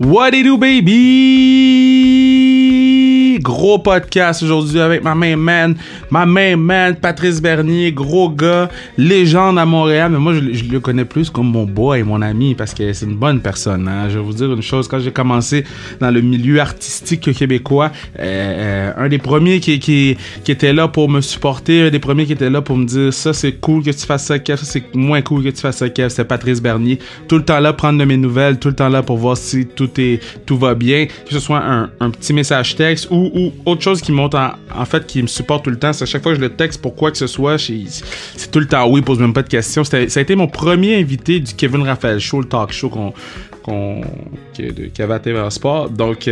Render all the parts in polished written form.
What it do, baby? Gros podcast aujourd'hui avec ma main man, Patrice Bernier, gros gars, légende à Montréal, mais moi je le connais plus comme mon boy, mon ami, parce que c'est une bonne personne. Hein? Je vais vous dire une chose, quand j'ai commencé dans le milieu artistique québécois, un des premiers qui était là pour me supporter, un des premiers qui était là pour me dire ça c'est cool que tu fasses ça, Kev, ça c'est moins cool que tu fasses ça, Kev, c'est Patrice Bernier. Tout le temps là, prendre de mes nouvelles, tout le temps là pour voir si tout va bien, que ce soit un petit message texte ou autre chose qui monte en fait qui me supporte tout le temps. C'est à chaque fois que je le texte pour quoi que ce soit, c'est tout le temps oui, pose même pas de questions. Ça a été mon premier invité du Kevin Raphaël Show, le talk show qu'il y avait à TVA Sport. Donc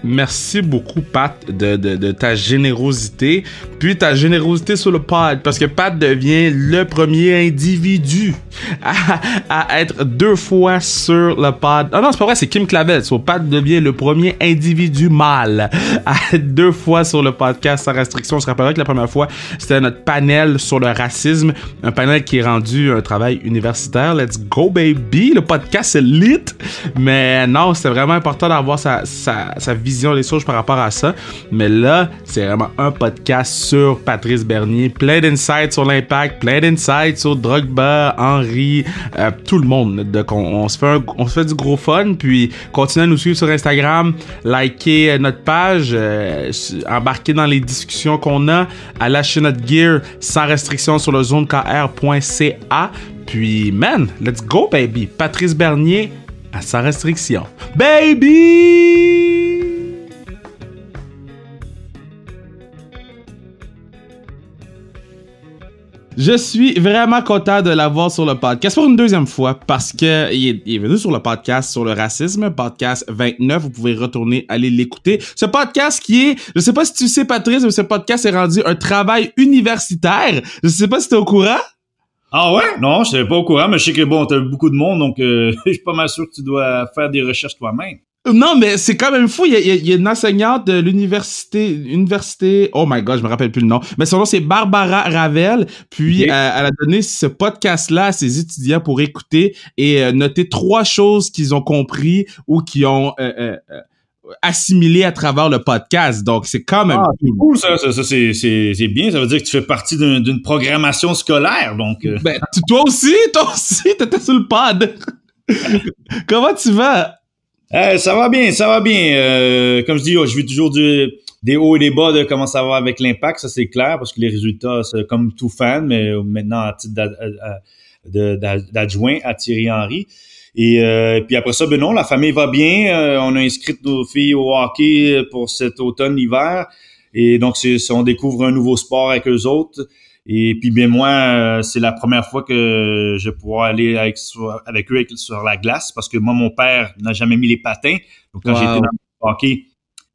merci beaucoup, Pat, de ta générosité. Puis ta générosité sur le pod. Parce que Pat devient le premier individu à être 2 fois sur le pod. Ah non, c'est pas vrai, c'est Kim Clavel. So, Pat devient le premier individu mâle à être 2 fois sur le podcast sans restriction. On se rappellera que la première fois, c'était notre panel sur le racisme. Un panel qui est rendu un travail universitaire. Let's go, baby! Le podcast, c'est lit. Mais non, c'était vraiment important d'avoir sa vision des choses par rapport à ça. Mais là, c'est vraiment un podcast sur Patrice Bernier. Plein d'insights sur l'impact, plein d'insights sur Drogba, Henry, tout le monde. Donc, on se fait du gros fun. Puis, continuez à nous suivre sur Instagram, likez notre page, embarquez dans les discussions qu'on a, à lâcher notre gear sans restriction sur le zonekr.ca. Puis, man, let's go, baby. Patrice Bernier à sans restriction. Baby! Je suis vraiment content de l'avoir sur le podcast pour une deuxième fois parce que il est venu sur le podcast sur le racisme, podcast 29. Vous pouvez retourner aller l'écouter. Ce podcast qui est, je sais pas si tu sais Patrice, mais ce podcast est rendu un travail universitaire. Je sais pas si t'es au courant. Ah ouais? Non, je savais pas au courant, mais je sais que bon, t'as beaucoup de monde, donc je suis pas mal sûr que tu dois faire des recherches toi-même. Non, mais c'est quand même fou. Il y a une enseignante de l'université. Oh my god, je me rappelle plus le nom. Mais son nom, c'est Barbara Ravel. Puis, okay. Elle a donné ce podcast-là à ses étudiants pour écouter et noter 3 choses qu'ils ont compris ou qu'ils ont assimilé à travers le podcast. Donc, c'est quand même cool. Ça, c'est bien. Ça veut dire que tu fais partie d'une programmation scolaire. Donc, Ben, toi aussi, t'étais sur le pod. Comment tu vas? Ça va bien. Comme je dis, je vis toujours des hauts et des bas de comment ça va avec l'impact, ça c'est clair, parce que les résultats, c'est comme tout fan, mais maintenant à titre d'adjoint à Thierry Henry. Et puis après ça, ben non, la famille va bien. On a inscrit nos filles au hockey pour cet automne-hiver. Et donc, on découvre un nouveau sport avec eux autres. Et puis, bien moi, c'est la première fois que je pourrai aller avec eux sur la glace, parce que moi, mon père n'a jamais mis les patins. Donc, quand j'étais dans le hockey,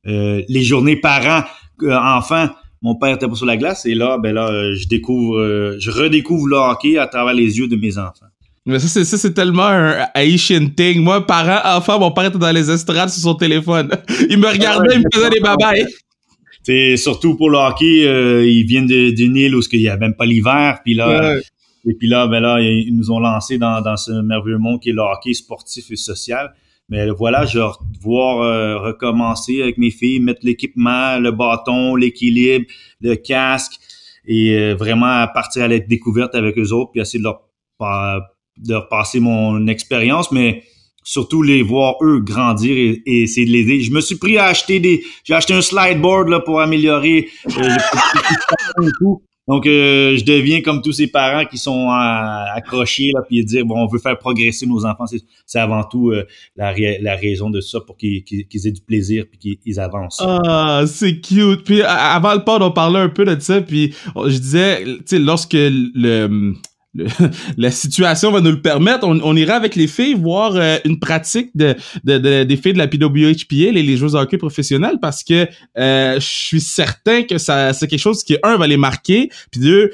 les journées parents, enfants, mon père était pas sur la glace. Et là, je redécouvre le hockey à travers les yeux de mes enfants. Mais ça c'est tellement un Haitian thing. Moi, parent, enfant, mon père était dans les estrades sur son téléphone. Il me regardait, il me faisait des babayes. C'est surtout pour le hockey, ils viennent d'une île où il y a même pas l'hiver, puis là, et puis là, ils nous ont lancé dans ce merveilleux monde qui est le hockey sportif et social. Mais voilà, je vais devoir recommencer avec mes filles, mettre l'équipement, le bâton, l'équilibre, le casque, et vraiment partir à la découverte avec eux autres, puis essayer de leur passer mon expérience, mais surtout les voir eux grandir et essayer de les aider. Je me suis pris à j'ai acheté un slideboard là pour améliorer donc je deviens comme tous ces parents qui sont accrochés là puis dire bon, on veut faire progresser nos enfants, c'est avant tout la raison de ça, pour qu'ils aient du plaisir puis qu'ils avancent. Ah, c'est cute. Puis avant le pod, on parlait un peu de ça, puis je disais, tu sais, lorsque la situation va nous le permettre, on ira avec les filles voir une pratique des filles de la PWHPA, les joueuses de hockey professionnels, parce que je suis certain que c'est quelque chose qui, un, va les marquer, puis 2,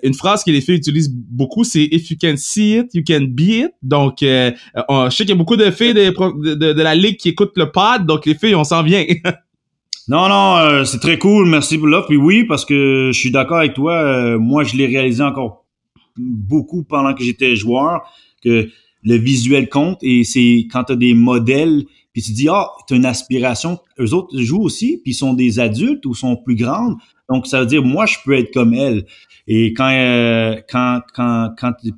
une phrase que les filles utilisent beaucoup, c'est « If you can see it, you can be it ». Donc, je sais qu'il y a beaucoup de filles de la ligue qui écoutent le pod, donc les filles, on s'en vient. Non, c'est très cool, merci pour l'offre. Puis oui, parce que je suis d'accord avec toi, moi je l'ai réalisé encore beaucoup pendant que j'étais joueur, que le visuel compte, et c'est quand tu as des modèles puis tu dis, t'as une aspiration, eux autres jouent aussi, puis ils sont des adultes ou sont plus grandes, donc ça veut dire, moi, je peux être comme elles. Et quand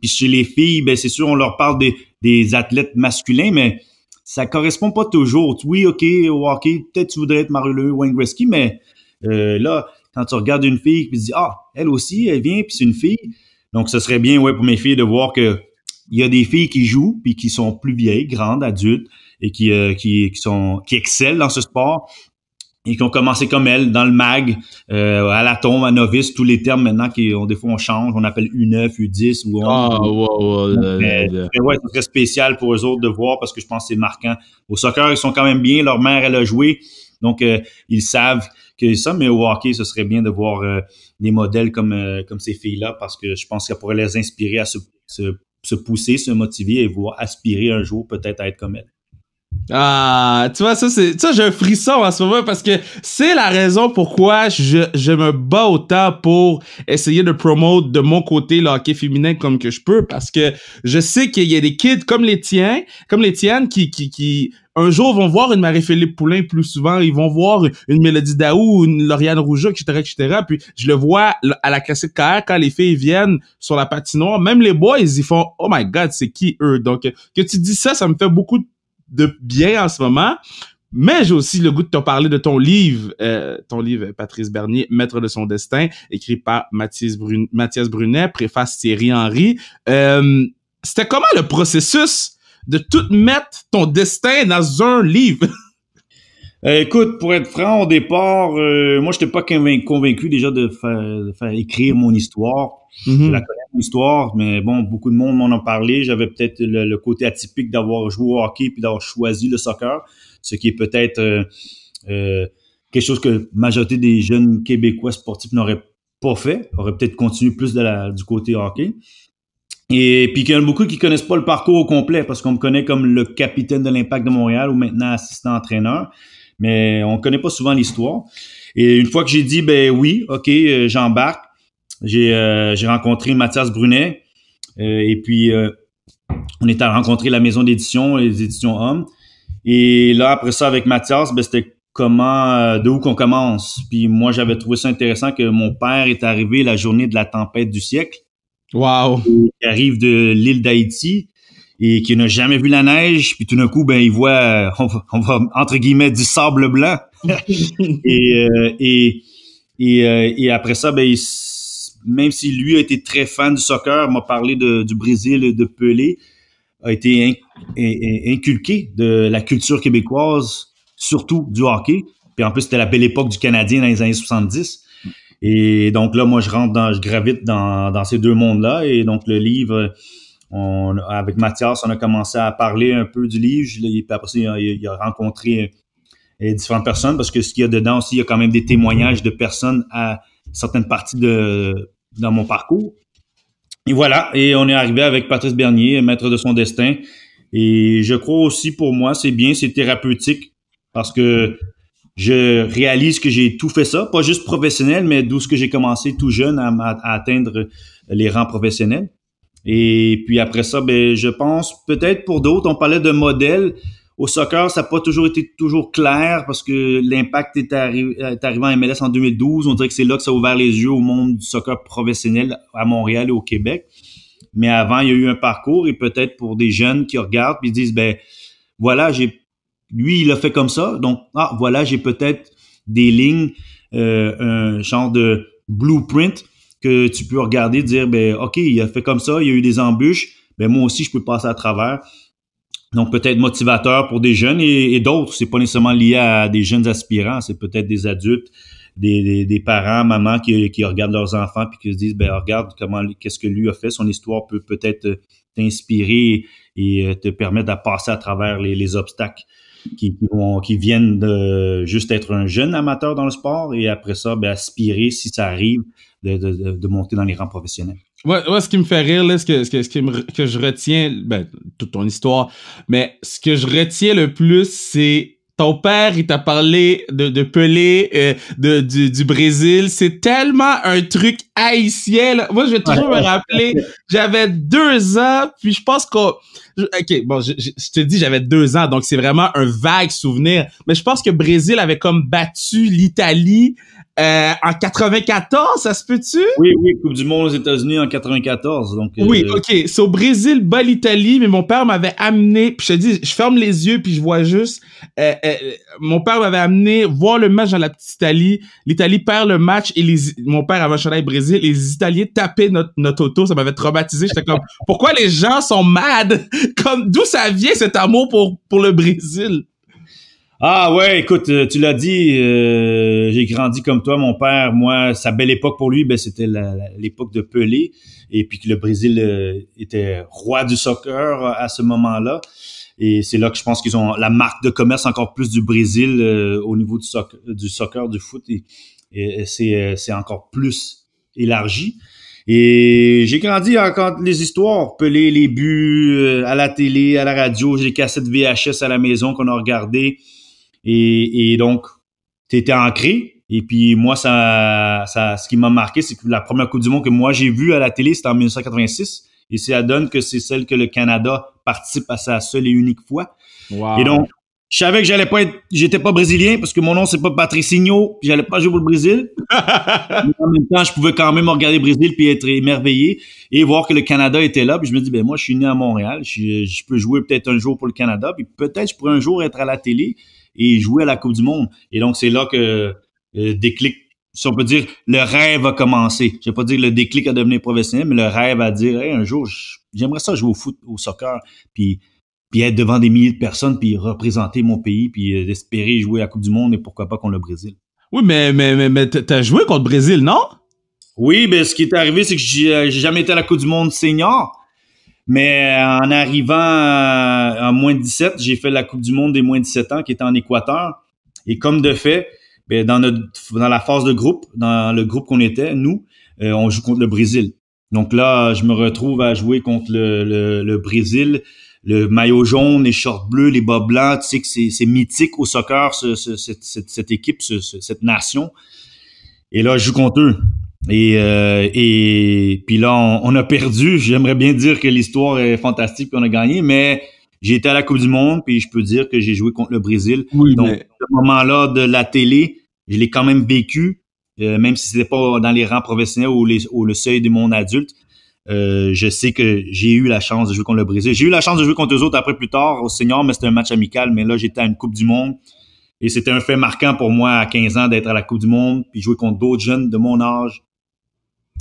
puis chez les filles, ben c'est sûr, on leur parle des athlètes masculins, mais ça correspond pas toujours. Oui, OK, au hockey, peut-être tu voudrais être Mario Lemieux, Wayne Gretzky, mais là, quand tu regardes une fille, puis tu dis, elle aussi, elle vient, puis c'est une fille. Donc, ce serait bien, pour mes filles de voir que il y a des filles qui jouent, puis qui sont plus vieilles, grandes, adultes, et qui excellent dans ce sport, et qui ont commencé comme elles, dans le mag, à la tombe, à novice, tous les termes maintenant des fois on change, on appelle U9, U10 ou mais ouais, c'est très spécial pour eux autres de voir parce que je pense que c'est marquant. Au soccer, ils sont quand même bien, leur mère, elle a joué, donc ils savent que ça, mais au hockey, ce serait bien de voir des modèles comme ces filles-là parce que je pense que ça pourrait les inspirer à se pousser, se motiver et voir aspirer un jour peut-être à être comme elles. Ah, tu vois, ça, j'ai un frisson en ce moment parce que c'est la raison pourquoi je me bats autant pour essayer de promote de mon côté le hockey féminin comme que je peux parce que je sais qu'il y a des kids comme les tiennes qui un jour vont voir une Marie-Philippe Poulin plus souvent, ils vont voir une Mélodie Daou, une Lauriane Rougeau, etc. Puis je le vois à la classique KR quand les filles viennent sur la patinoire, même les boys, ils font « Oh my God, c'est qui eux? » Donc, que tu dis ça me fait beaucoup de bien en ce moment. Mais j'ai aussi le goût de te parler de ton livre, Patrice Bernier, Maître de son destin, écrit par Mathias Brunet, préface Thierry Henry. C'était comment le processus de tout mettre ton destin dans un livre? Écoute, pour être franc, au départ, moi, j'étais pas convaincu déjà de faire écrire mon histoire. Je la connais, mon histoire, mais bon, beaucoup de monde m'en a parlé. J'avais peut-être le côté atypique d'avoir joué au hockey puis d'avoir choisi le soccer, ce qui est peut-être quelque chose que la majorité des jeunes Québécois sportifs n'auraient pas fait, auraient peut-être continué plus du côté hockey. Et puis qu'il y en a beaucoup qui connaissent pas le parcours au complet parce qu'on me connaît comme le capitaine de l'Impact de Montréal ou maintenant assistant entraîneur, mais on connaît pas souvent l'histoire. Et une fois que j'ai dit ben oui, OK, j'embarque, j'ai rencontré Mathias Brunet et puis on est allé rencontrer la maison d'édition, les éditions Hommes. Et là après ça avec Mathias, ben c'était de où qu'on commence. Puis moi j'avais trouvé ça intéressant que mon père est arrivé la journée de la tempête du siècle. Wow. Qui arrive de l'île d'Haïti et qui n'a jamais vu la neige, puis tout d'un coup, ben il voit, on va entre guillemets du sable blanc. et après ça, ben même si lui a été très fan du soccer, m'a parlé du Brésil, de Pelé, a été inculqué de la culture québécoise, surtout du hockey. Puis en plus, c'était la belle époque du Canadien dans les années 70. Et donc là, moi, je gravite dans ces deux mondes-là. Et donc, le livre, avec Mathias, on a commencé à parler un peu du livre. Puis après ça, il a rencontré différentes personnes parce que ce qu'il y a dedans aussi, il y a quand même des témoignages de personnes à certaines parties dans mon parcours. Et voilà. Et on est arrivé avec Patrice Bernier, Maître de son destin. Et je crois aussi, pour moi, c'est bien, c'est thérapeutique parce que je réalise que j'ai tout fait ça, pas juste professionnel, mais d'où ce que j'ai commencé tout jeune à atteindre les rangs professionnels. Et puis après ça, ben je pense peut-être pour d'autres, on parlait de modèles. Au soccer, ça n'a pas toujours été clair parce que l'Impact est arrivé en MLS en 2012. On dirait que c'est là que ça a ouvert les yeux au monde du soccer professionnel à Montréal et au Québec. Mais avant, il y a eu un parcours et peut-être pour des jeunes qui regardent puis disent, ben voilà, lui, il a fait comme ça. Donc, voilà, j'ai peut-être des lignes, un genre de blueprint que tu peux regarder, dire, ben, OK, il a fait comme ça, il y a eu des embûches, ben, moi aussi, je peux passer à travers. Donc, peut-être motivateur pour des jeunes et d'autres. C'est pas nécessairement lié à des jeunes aspirants, c'est peut-être des adultes, des parents, mamans qui regardent leurs enfants puis qui se disent, ben, regarde qu'est-ce que lui a fait. Son histoire peut peut-être t'inspirer et te permettre de passer à travers les obstacles qui viennent de juste être un jeune amateur dans le sport et après ça, ben, aspirer, si ça arrive, de monter dans les rangs professionnels. Ouais, ce qui me fait rire, là, que je retiens, ben, toute ton histoire, mais ce que je retiens le plus, c'est ton père, il t'a parlé de Pelé, du Brésil. C'est tellement un truc haïtien, là. Moi, je vais toujours me rappeler, j'avais 2 ans, puis je pense OK, bon, je te dis, j'avais 2 ans, donc c'est vraiment un vague souvenir. Mais je pense que Brésil avait comme battu l'Italie en 94, ça se peut-tu? Oui, Coupe du Monde aux États-Unis en 94. Donc, oui, OK. C'est au Brésil, bat l'Italie, mais mon père m'avait amené, puis je te dis, je ferme les yeux, puis je vois juste, mon père m'avait amené voir le match dans la petite Italie. L'Italie perd le match et mon père avait un chandail Brésil, et les Italiens tapaient notre auto. Ça m'avait traumatisé. J'étais comme, pourquoi les gens sont mad? Comme, d'où ça vient cet amour pour le Brésil? Ah ouais, écoute, tu l'as dit, j'ai grandi comme toi, mon père. Moi, sa belle époque pour lui, ben c'était l'époque de Pelé, et puis que le Brésil était roi du soccer à ce moment-là. Et c'est là que je pense qu'ils ont la marque de commerce encore plus du Brésil au niveau du soccer, du foot, et c'est encore plus élargi. Et j'ai grandi quand les histoires, Pelé, les buts à la télé, à la radio, j'ai les cassettes VHS à la maison qu'on a regardées. Et donc, t'étais ancré. Et puis moi, ce qui m'a marqué, c'est que la première Coupe du Monde que moi j'ai vue à la télé, c'était en 1986. Et ça donne que c'est celle que le Canada participe à sa seule et unique fois. Wow. Et donc, je savais que j'étais pas brésilien parce que mon nom c'est pas Patricinho, puis j'allais pas jouer pour le Brésil. Mais en même temps, je pouvais quand même regarder le Brésil puis être émerveillé et voir que le Canada était là. Puis je me dis, ben moi, je suis né à Montréal, je peux jouer peut-être un jour pour le Canada, puis peut-être je pourrais un jour être à la télé et jouer à la Coupe du Monde. Et donc, c'est là que déclic, si on peut dire, le rêve a commencé. Je vais pas dire le déclic à devenir professionnel, mais le rêve à dire, hey, un jour, j'aimerais ça jouer au foot, au soccer, puis être devant des milliers de personnes, puis représenter mon pays, puis d'espérer jouer à la Coupe du Monde, et pourquoi pas contre le Brésil. Oui, mais t'as joué contre le Brésil, non? Oui, ben ce qui est arrivé, c'est que j'ai jamais été à la Coupe du Monde senior. Mais en arrivant en moins de 17, j'ai fait la Coupe du Monde des moins de 17 ans qui était en Équateur. Et comme de fait, ben dans la phase de groupe, dans le groupe qu'on était, nous, on joue contre le Brésil. Donc là, je me retrouve à jouer contre le Brésil, le maillot jaune, les shorts bleus, les bas blancs. Tu sais que c'est mythique au soccer, cette équipe, cette nation. Et là, je joue contre eux. Et puis là, on a perdu. J'aimerais bien dire que l'histoire est fantastique qu'on a gagné, mais j'ai été à la Coupe du Monde, puis je peux dire que j'ai joué contre le Brésil. Oui, donc, mais... ce moment-là de la télé, je l'ai quand même vécu, même si c'était pas dans les rangs professionnels ou le seuil de mon adulte. Je sais que j'ai eu la chance de jouer contre le Brésil. J'ai eu la chance de jouer contre eux autres après plus tard au senior, mais c'était un match amical. Mais là, j'étais à une Coupe du Monde. Et c'était un fait marquant pour moi à 15 ans d'être à la Coupe du Monde, puis jouer contre d'autres jeunes de mon âge.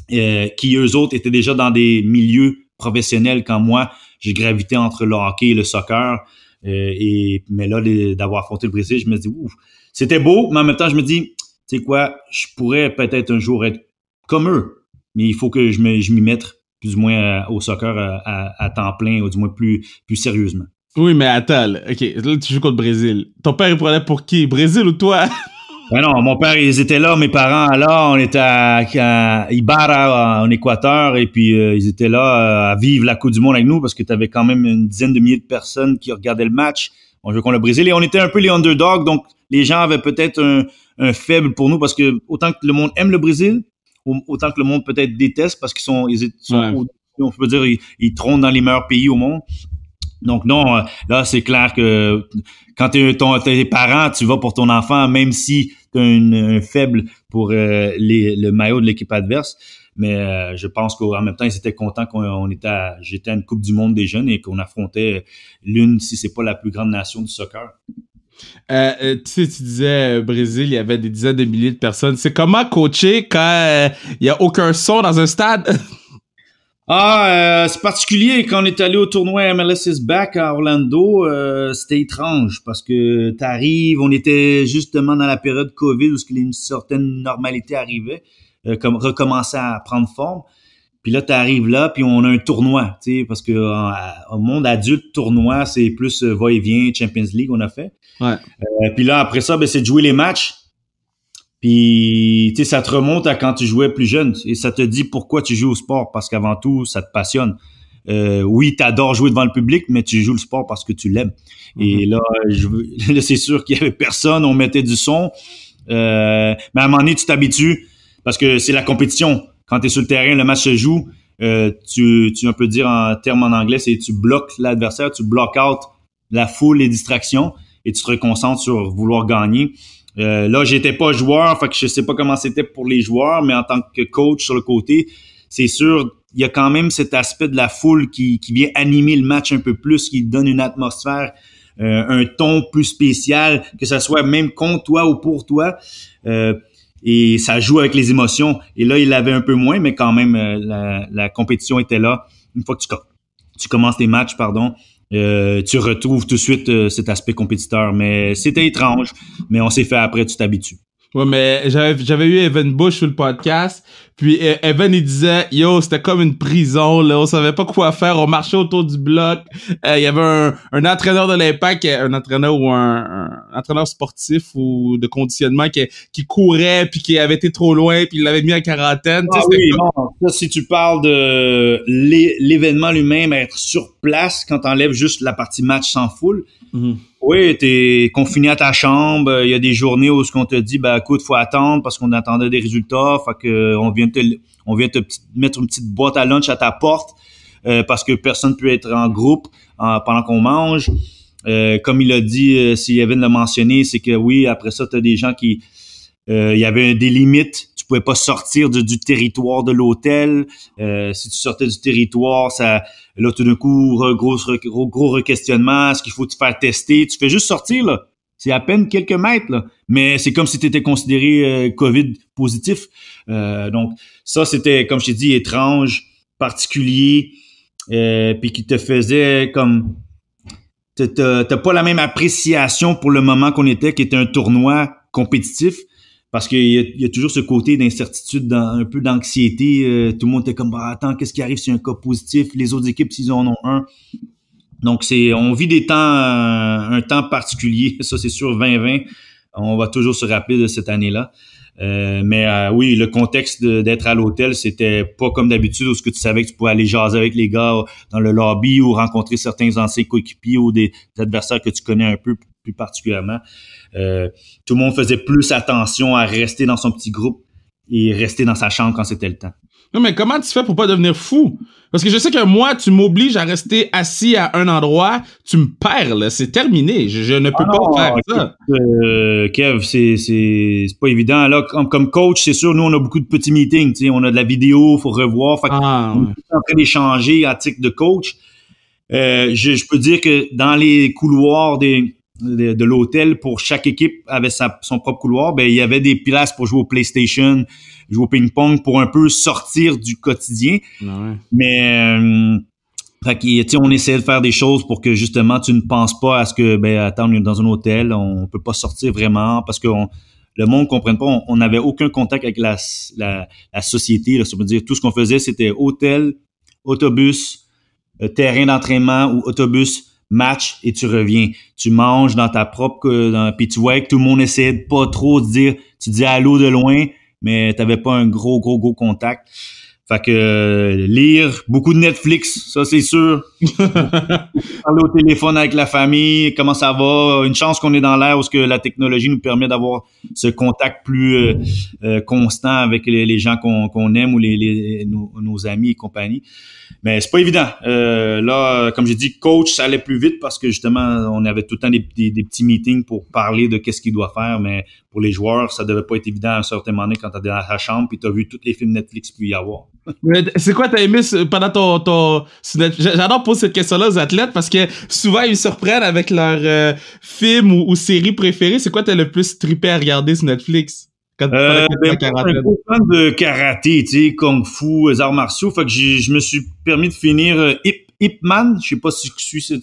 Qui eux autres étaient déjà dans des milieux professionnels quand moi j'ai gravité entre le hockey et le soccer mais là d'avoir affronté le Brésil, je me dis ouf, c'était beau, mais en même temps je me dis tu sais quoi, je pourrais peut-être un jour être comme eux, mais il faut que je m'y mette plus ou moins au soccer à temps plein, ou du moins plus sérieusement. Oui, mais attends, là, OK, là tu joues contre le Brésil. Ton père il prenait pour qui? Brésil ou toi? Ben non, mon père, ils étaient là, mes parents, là, on était à Ibarra, en Équateur, et puis ils étaient là à vivre la Coupe du Monde avec nous, parce que tu avais quand même une dizaine de milliers de personnes qui regardaient le match. On jouait contre le Brésil, et on était un peu les underdogs, donc les gens avaient peut-être un faible pour nous, parce que autant que le monde aime le Brésil, autant que le monde peut-être déteste, parce qu'ils sont ouais. On peut dire, ils trônent dans les meilleurs pays au monde. Donc non, là c'est clair que quand tes parents, tu vas pour ton enfant, même si tu as un faible pour le maillot de l'équipe adverse. Mais je pense qu'en même temps, ils étaient contents j'étais à une Coupe du Monde des jeunes et qu'on affrontait l'une, si c'est pas la plus grande nation du soccer. Tu sais, tu disais Brésil, il y avait des dizaines de milliers de personnes. C'est comment coacher quand il y a aucun son dans un stade? C'est particulier. Quand on est allé au tournoi MLS is Back à Orlando, c'était étrange parce que t'arrives, on était justement dans la période COVID où une certaine normalité arrivait, comme recommençait à prendre forme. Puis là, t'arrives là, puis on a un tournoi, tu sais, parce que au monde adulte, tournoi, c'est plus va-et-vient, Champions League, on a fait. Ouais. Puis là, après ça, c'est de jouer les matchs. Puis, tu sais, ça te remonte à quand tu jouais plus jeune et ça te dit pourquoi tu joues au sport, parce qu'avant tout, ça te passionne. Oui, t'adores jouer devant le public, mais tu joues le sport parce que tu l'aimes. Et là, c'est sûr qu'il y avait personne, on mettait du son. Mais à un moment donné, tu t'habitues parce que c'est la compétition. quand tu es sur le terrain, le match se joue, on peut dire en termes en anglais, c'est tu bloques l'adversaire, tu bloques out la foule, les distractions, et tu te reconcentres sur vouloir gagner. Là, j'étais pas joueur, fait que je sais pas comment c'était pour les joueurs, mais en tant que coach sur le côté, c'est sûr, il y a quand même cet aspect de la foule qui vient animer le match un peu plus, qui donne une atmosphère, un ton plus spécial, que ça soit même contre toi ou pour toi. Et ça joue avec les émotions. Et là, il l'avait un peu moins, mais quand même, la compétition était là. Une fois que tu commences tes matchs, tu retrouves tout de suite cet aspect compétiteur. Mais c'était étrange, mais on s'est fait après, tu t'habitues. Ouais, mais j'avais eu Evan Bush sur le podcast, puis Evan, il disait, yo, c'était comme une prison, là, on savait pas quoi faire, on marchait autour du bloc, il y avait un entraîneur de l'Impact, un entraîneur ou un entraîneur sportif ou de conditionnement qui courait, puis qui avait été trop loin, puis il l'avait mis en quarantaine. Ah oui, non, ça, si tu parles de l'événement lui-même, être sur place, quand t'enlèves juste la partie match sans foule, oui, t'es confiné à ta chambre. Il y a des journées où ce qu'on te dit, écoute, faut attendre parce qu'on attendait des résultats. Fait que on vient te mettre une petite boîte à lunch à ta porte parce que personne peut être en groupe pendant qu'on mange. Comme il a dit, si Evan l'a mentionné, c'est que oui, après ça, t'as des gens qui, il y avait des limites. Tu pouvais pas sortir du territoire de l'hôtel. Si tu sortais du territoire, là, tout d'un coup, gros re-questionnement. Est-ce qu'il faut te faire tester? Tu fais juste sortir, là. C'est à peine quelques mètres, là. Mais c'est comme si tu étais considéré COVID positif. Donc, ça, c'était, comme je t'ai dit, étrange, particulier, puis qui te faisait comme... T'as pas la même appréciation pour le moment qu'on était, qui était un tournoi compétitif. Parce qu'il y a toujours ce côté d'incertitude, un peu d'anxiété. Tout le monde était comme, attends, qu'est-ce qui arrive si un cas positif? Les autres équipes, s'ils en ont un. Donc, on vit un temps particulier. Ça, c'est sûr, 2020. On va toujours se rappeler de cette année-là. Mais oui, le contexte d'être à l'hôtel, c'était pas comme d'habitude où ce que tu savais que tu pouvais aller jaser avec les gars dans le lobby ou rencontrer certains anciens coéquipiers ou des adversaires que tu connais un peu plus particulièrement. Tout le monde faisait plus attention à rester dans son petit groupe et rester dans sa chambre quand c'était le temps. Non, mais comment tu fais pour pas devenir fou? Parce que je sais que moi, tu m'obliges à rester assis à un endroit, tu me perds, là. C'est terminé. Je ne peux pas faire ça. Kev, c'est pas évident. Là, comme coach, c'est sûr, nous, on a beaucoup de petits meetings, tu sais. On a de la vidéo, faut revoir. Fait on est en train d'échanger à titre de coach. Je peux dire que dans les couloirs de l'hôtel, pour chaque équipe avait son propre couloir, il y avait des places pour jouer au PlayStation, jouer au ping-pong, pour un peu sortir du quotidien. Ouais. Mais on essayait de faire des choses pour que justement tu ne penses pas à ce que attends, on est dans un hôtel, on peut pas sortir vraiment parce que le monde ne comprenne pas, on n'avait aucun contact avec la société. Là, ça veut dire tout ce qu'on faisait, c'était hôtel, autobus, terrain d'entraînement ou autobus, match, et tu reviens. Tu manges dans ta propre... puis tu vois que tout le monde essayait de pas trop te dire... Tu dis allô de loin, mais t'avais pas un gros contact. Fait que lire, beaucoup de Netflix, ça c'est sûr. Parler au téléphone avec la famille, comment ça va. Une chance qu'on est dans l'ère où que la technologie nous permet d'avoir ce contact plus constant avec les gens qu'on aime ou nos amis et compagnie. Mais c'est pas évident. Là, comme j'ai dit, coach, ça allait plus vite parce que justement, on avait tout le temps des petits meetings pour parler de qu'est-ce qu'il doit faire. Mais pour les joueurs, ça devait pas être évident à un certain moment donné quand t'es dans ta chambre puis t'as vu tous les films Netflix puis y avoir. Mais c'est quoi t'as aimé pendant ton j'adore poser cette question-là aux athlètes parce que souvent ils me surprennent avec leurs films ou séries préférées. C'est quoi t'as le plus trippé à regarder sur Netflix? Un gros fan de karaté, tu sais, kung fu, les arts martiaux. Fait que je me suis permis de finir Ip Man. Je sais pas si je suis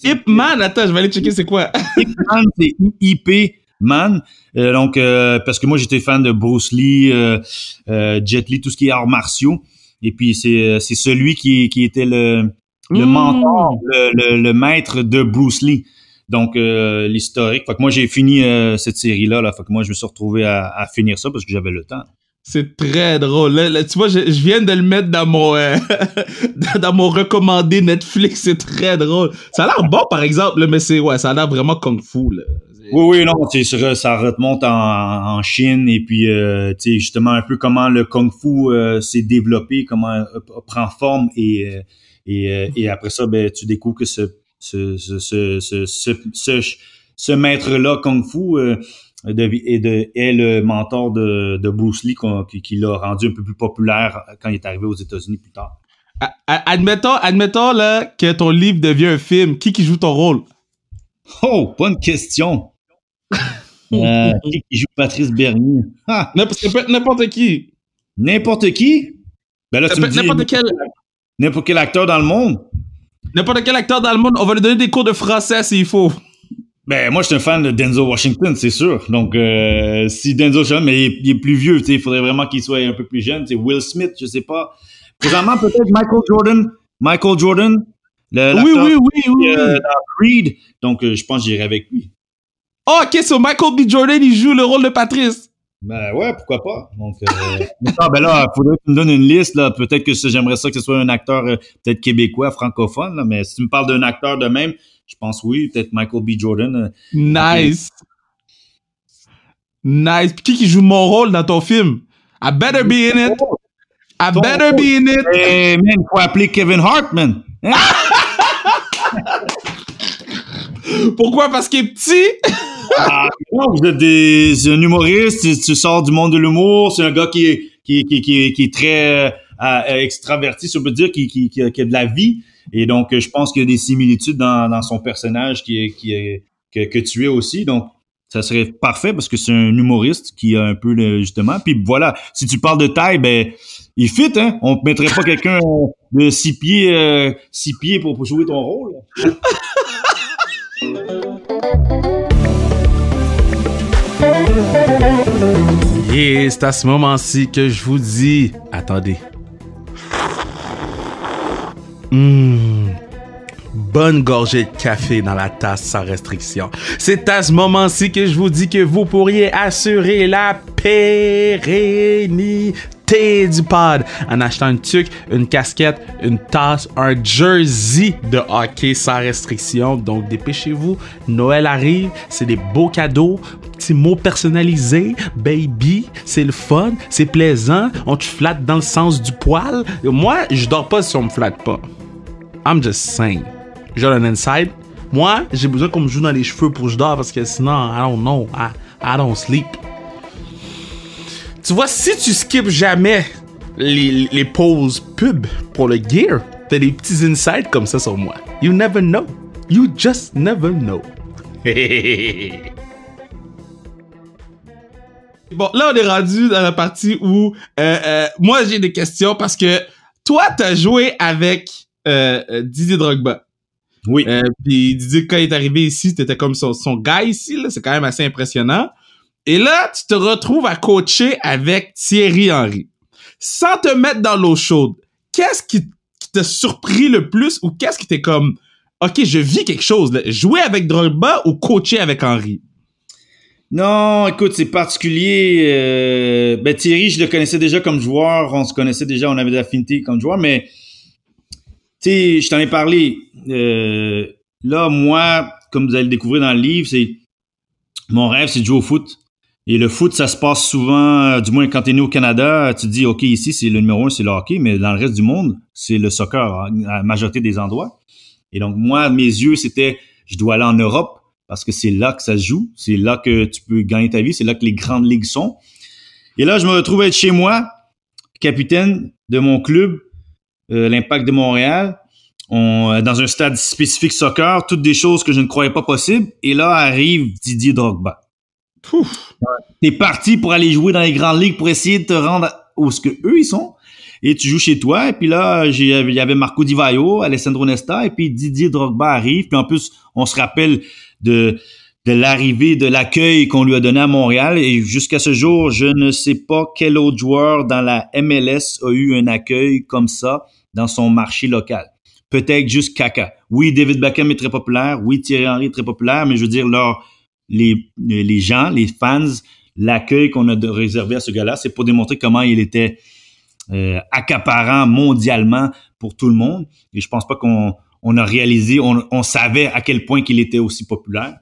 Ip Man, attends, je vais aller checker c'est quoi. Ip Man, c'est IP Man. Donc parce que moi j'étais fan de Bruce Lee, Jet Li, tout ce qui est arts martiaux. Et puis c'est celui qui était le mentor, le maître de Bruce Lee. Donc, l'historique. Fait que moi, j'ai fini cette série-là. Fait que moi, je me suis retrouvé à finir ça parce que j'avais le temps. C'est très drôle. Là, tu vois, je viens de le mettre dans mon dans mon recommandé Netflix. C'est très drôle. Ça a l'air bon, par exemple, là, mais ça a l'air vraiment kung-fu. Là. Oui, non, ça remonte en Chine et puis tu sais justement un peu comment le kung-fu s'est développé, comment prend forme et après ça ben tu découvres que ce maître-là kung-fu est le mentor de Bruce Lee qui l'a rendu un peu plus populaire quand il est arrivé aux États-Unis plus tard. Admettons là que ton livre devient un film, qui joue ton rôle? Oh, bonne question. Qui joue Patrice Bernier? Ça peut être n'importe qui. N'importe qui? Ben là, ça peut être n'importe quel acteur dans le monde. N'importe quel acteur dans le monde, on va lui donner des cours de français s'il faut. Ben moi, je suis un fan de Denzel Washington, c'est sûr. Donc, si Denzel Washington, mais il est plus vieux, tu sais, il faudrait vraiment qu'il soit un peu plus jeune. Tu sais, Will Smith, je sais pas. Présentement, peut-être Michael Jordan. Oui. Dans Creed. Donc, je pense que j'irai avec lui. Oh, ok, so Michael B. Jordan, il joue le rôle de Patrice. Ben ouais, pourquoi pas. Donc, ben là, faudrait que tu me donnes une liste, là. Peut-être que j'aimerais ça que ce soit un acteur peut-être québécois, francophone, là. Mais si tu me parles d'un acteur de même, je pense oui, peut-être Michael B. Jordan. Nice. Puis qui joue mon rôle dans ton film? I better be in it. Hey, man, il faut appeler Kevin Hart, man. Hein? Pourquoi? Parce qu'il est petit? Non, vous êtes c'est un humoriste, tu sors du monde de l'humour, c'est un gars qui est très extraverti, si on peut dire, qui a de la vie. Et donc, je pense qu'il y a des similitudes dans son personnage que tu es aussi. Donc, ça serait parfait parce que c'est un humoriste qui a un peu justement. Puis voilà, si tu parles de taille, ben il fit, hein. On ne mettrait pas quelqu'un de 6 pieds pour jouer ton rôle. Et c'est à ce moment-ci que je vous dis, attendez. Bonne gorgée de café dans la tasse sans restriction. C'est à ce moment-ci que je vous dis que vous pourriez assurer la pérennité du pod en achetant une tuque, une casquette, une tasse, un jersey de hockey sans restriction. Donc dépêchez-vous, Noël arrive, c'est des beaux cadeaux, petits mots personnalisés, baby, c'est le fun, c'est plaisant, on te flatte dans le sens du poil. Moi, je dors pas si on me flatte pas. I'm just saying. J'ai un inside. Moi, j'ai besoin qu'on me joue dans les cheveux pour que je dors parce que sinon, I don't know, I don't sleep. Tu vois, si tu skips jamais les pauses pub pour le gear, t'as des petits insights comme ça sur moi. You never know. You just never know. Bon, là, on est rendu dans la partie où moi, j'ai des questions parce que toi, t'as joué avec Didier Drogba. Oui. Puis Didier, quand il est arrivé ici, t'étais comme son gars ici, là. C'est quand même assez impressionnant. Et là, tu te retrouves à coacher avec Thierry Henry. Sans te mettre dans l'eau chaude, qu'est-ce qui t'a surpris le plus ou qu'est-ce qui t'est comme, OK, je vis quelque chose, là. Jouer avec Drogba ou coacher avec Henry? Non, écoute, c'est particulier. Ben Thierry, je le connaissais déjà comme joueur. On se connaissait déjà, on avait de l'affinité comme joueur, mais tu sais, je t'en ai parlé. Là, moi, comme vous allez le découvrir dans le livre, mon rêve, c'est de jouer au foot. Et le foot, ça se passe souvent, du moins quand t'es né au Canada, tu te dis, OK, ici, c'est le numéro 1, c'est le hockey, mais dans le reste du monde, c'est le soccer, à la majorité des endroits. Et donc, moi, mes yeux, c'était, je dois aller en Europe parce que c'est là que ça se joue, c'est là que tu peux gagner ta vie, c'est là que les grandes ligues sont. Et là, je me retrouve à être chez moi, capitaine de mon club, l'Impact de Montréal, dans un stade spécifique soccer, toutes des choses que je ne croyais pas possibles. Et là arrive Didier Drogba. T'es parti pour aller jouer dans les grandes ligues pour essayer de te rendre où ce que eux ils sont. Et tu joues chez toi. Et puis là, il y avait Marco Di Vaio, Alessandro Nesta, et puis Didier Drogba arrive. Puis en plus, on se rappelle de l'arrivée, de l'accueil qu'on lui a donné à Montréal. Et jusqu'à ce jour, je ne sais pas quel autre joueur dans la MLS a eu un accueil comme ça dans son marché local. Peut-être juste Kaka. Oui, David Beckham est très populaire. Oui, Thierry Henry est très populaire. Mais je veux dire, les gens, les fans, l'accueil qu'on a réservé à ce gars-là, c'est pour démontrer comment il était accaparant mondialement pour tout le monde. Et je pense pas qu'on a réalisé, on savait à quel point qu'il était aussi populaire.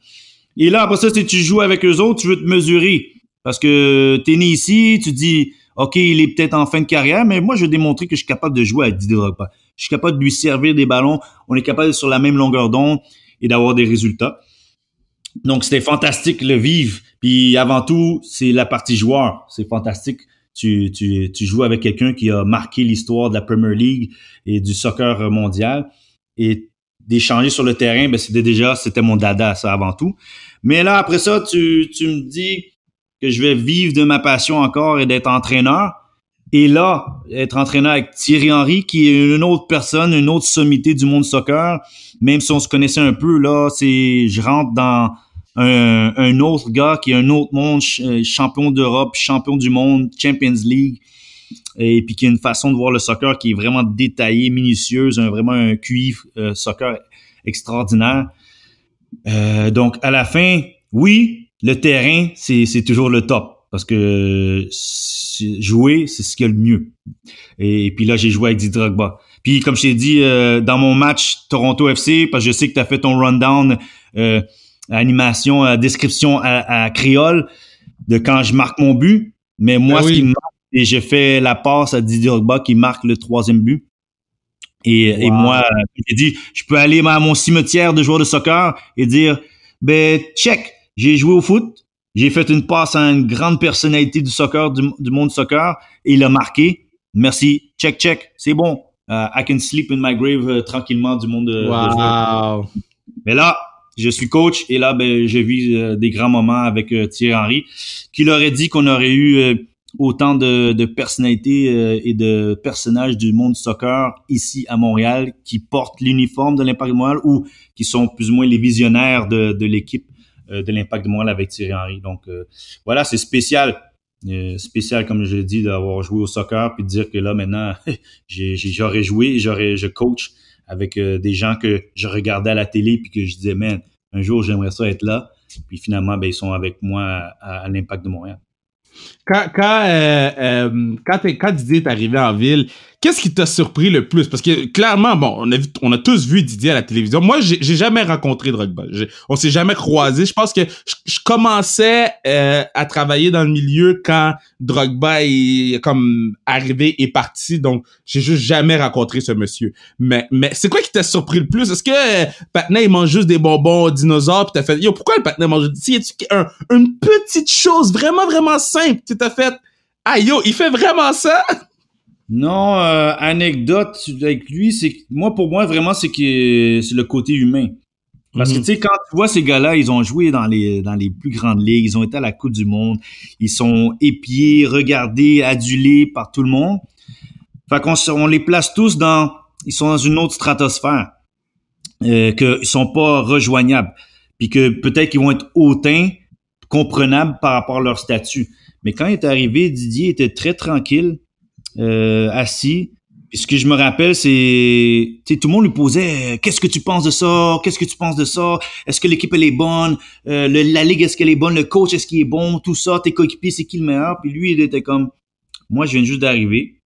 Et là, après ça, si tu joues avec eux autres, tu veux te mesurer. Parce que t'es né ici, tu dis, OK, il est peut-être en fin de carrière, mais moi, je vais démontrer que je suis capable de jouer avec Didier Drogba. Je suis capable de lui servir des ballons. On est capable d'être sur la même longueur d'onde et d'avoir des résultats. Donc, c'était fantastique le vivre. Puis, avant tout, c'est la partie joueur. C'est fantastique. Tu joues avec quelqu'un qui a marqué l'histoire de la Premier League et du soccer mondial. Et d'échanger sur le terrain, ben c'était mon dada, ça, avant tout. Mais là, après ça, tu me dis que je vais vivre de ma passion encore et d'être entraîneur. Et là, être entraîneur avec Thierry Henry, qui est une autre personne, une autre sommité du monde soccer, même si on se connaissait un peu, là, je rentre dans un autre gars qui est un autre monde, champion d'Europe, champion du monde, Champions League, et puis qui a une façon de voir le soccer qui est vraiment détaillée, minutieuse, vraiment un QI soccer extraordinaire. Donc, à la fin, oui, le terrain, c'est toujours le top. Parce que jouer, c'est ce qu'il y a le mieux. Et puis là, j'ai joué avec Didier Drogba. Puis comme je t'ai dit, dans mon match Toronto FC, parce que je sais que tu as fait ton rundown, animation, description à créole de quand je marque mon but. Mais moi, ce qui me marque, et j'ai fait la passe à Didier Drogba qui marque le 3e but. Et moi, j'ai dit, je peux aller à mon cimetière de joueurs de soccer et dire, ben, check, j'ai joué au foot. J'ai fait une passe à une grande personnalité du soccer, du monde soccer, et il a marqué. Merci. Check. C'est bon. I can sleep in my grave tranquillement du monde de joueurs. Mais là, je suis coach et là, ben, je vis des grands moments avec Thierry Henry, qui leur a dit qu'on aurait eu autant de personnalités et de personnages du monde soccer ici à Montréal qui portent l'uniforme de l'Impact de Montréal ou qui sont plus ou moins les visionnaires de l'équipe de l'Impact de Montréal avec Thierry Henry. Donc, voilà, c'est spécial. Spécial, comme je l'ai dit, d'avoir joué au soccer puis de dire que là, maintenant, j'aurais joué, je coach avec des gens que je regardais à la télé puis que je disais, man, un jour, j'aimerais ça être là. Puis finalement, ben, ils sont avec moi à l'Impact de Montréal. Quand Didier est arrivé en ville, qu'est-ce qui t'a surpris le plus? Parce que clairement, bon, on a tous vu Didier à la télévision. Moi, j'ai jamais rencontré Drogba. On s'est jamais croisés. Je pense que je commençais à travailler dans le milieu quand Drogba est comme arrivé et parti. Donc, j'ai juste jamais rencontré ce monsieur. Mais c'est quoi qui t'a surpris le plus? Est-ce que Patnain, il mange juste des bonbons dinosaures pis t'as fait, yo, pourquoi le Patnain mange? Y a-tu une petite chose vraiment, vraiment simple que t'as fait? Ah, yo, il fait vraiment ça? Non, anecdote avec lui, pour moi, vraiment, c'est le côté humain. Parce que, tu sais, quand tu vois ces gars-là, ils ont joué dans les plus grandes ligues, ils ont été à la Coupe du Monde, ils sont épiés, regardés, adulés par tout le monde. Fait on les place tous ils sont dans une autre stratosphère, qu'ils sont pas rejoignables. Puis que peut-être qu'ils vont être hautains, comprenables par rapport à leur statut. Mais quand il est arrivé, Didier était très tranquille, assis. Puis ce que je me rappelle, c'est, tu sais, tout le monde lui posait, qu'est-ce que tu penses de ça? Qu'est-ce que tu penses de ça? Est-ce que l'équipe, elle est bonne? La ligue, est-ce qu'elle est bonne? Le coach, est-ce qu'il est bon? Tout ça, tes coéquipiers, c'est qui le meilleur? Puis lui, il était comme, moi, je viens juste d'arriver.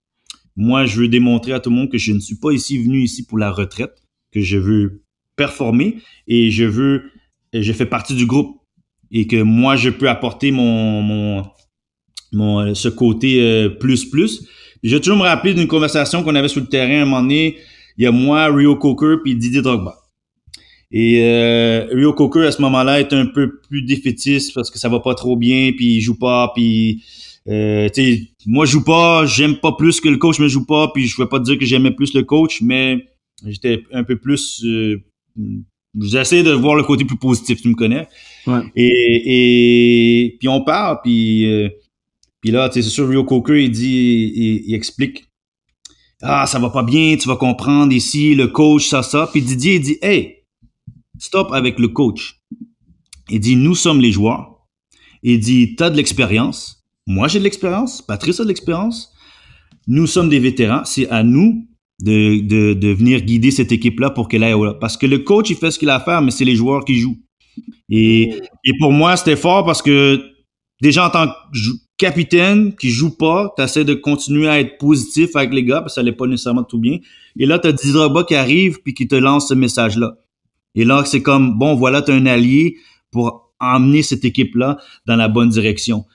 Moi, je veux démontrer à tout le monde que je ne suis pas venu ici pour la retraite, que je veux performer et je fais partie du groupe et que moi, je peux apporter ce côté plus. Je vais toujours me rappeler d'une conversation qu'on avait sur le terrain à un moment donné. Il y a moi, Rio Coker puis Didier Drogba. Et Rio Coker à ce moment-là est un peu plus défaitiste parce que ça va pas trop bien puis il joue pas puis tu sais, moi je joue pas, j'aime pas plus que le coach me joue pas puis je vais pas te dire que j'aimais plus le coach mais j'étais un peu plus j'essaie de voir le côté plus positif, tu me connais. Ouais. Et puis on part puis là, tu sais, c'est sûr, Rio Coker, il explique. Ah, ça va pas bien, tu vas comprendre ici, le coach, ça. Puis Didier, il dit, hey, stop avec le coach. Il dit, nous sommes les joueurs. Il dit, t'as de l'expérience. Moi, j'ai de l'expérience. Patrice a de l'expérience. Nous sommes des vétérans. C'est à nous de venir guider cette équipe-là pour qu'elle aille au... Parce que le coach, il fait ce qu'il a à faire, mais c'est les joueurs qui jouent. Et pour moi, c'était fort parce que déjà en tant que capitaine qui joue pas, t'essaies de continuer à être positif avec les gars parce que ça allait pas nécessairement tout bien. Et là, t'as Didier Drogba qui arrive puis qui te lance ce message-là. Et là, c'est comme, bon, voilà, t'as un allié pour emmener cette équipe-là dans la bonne direction.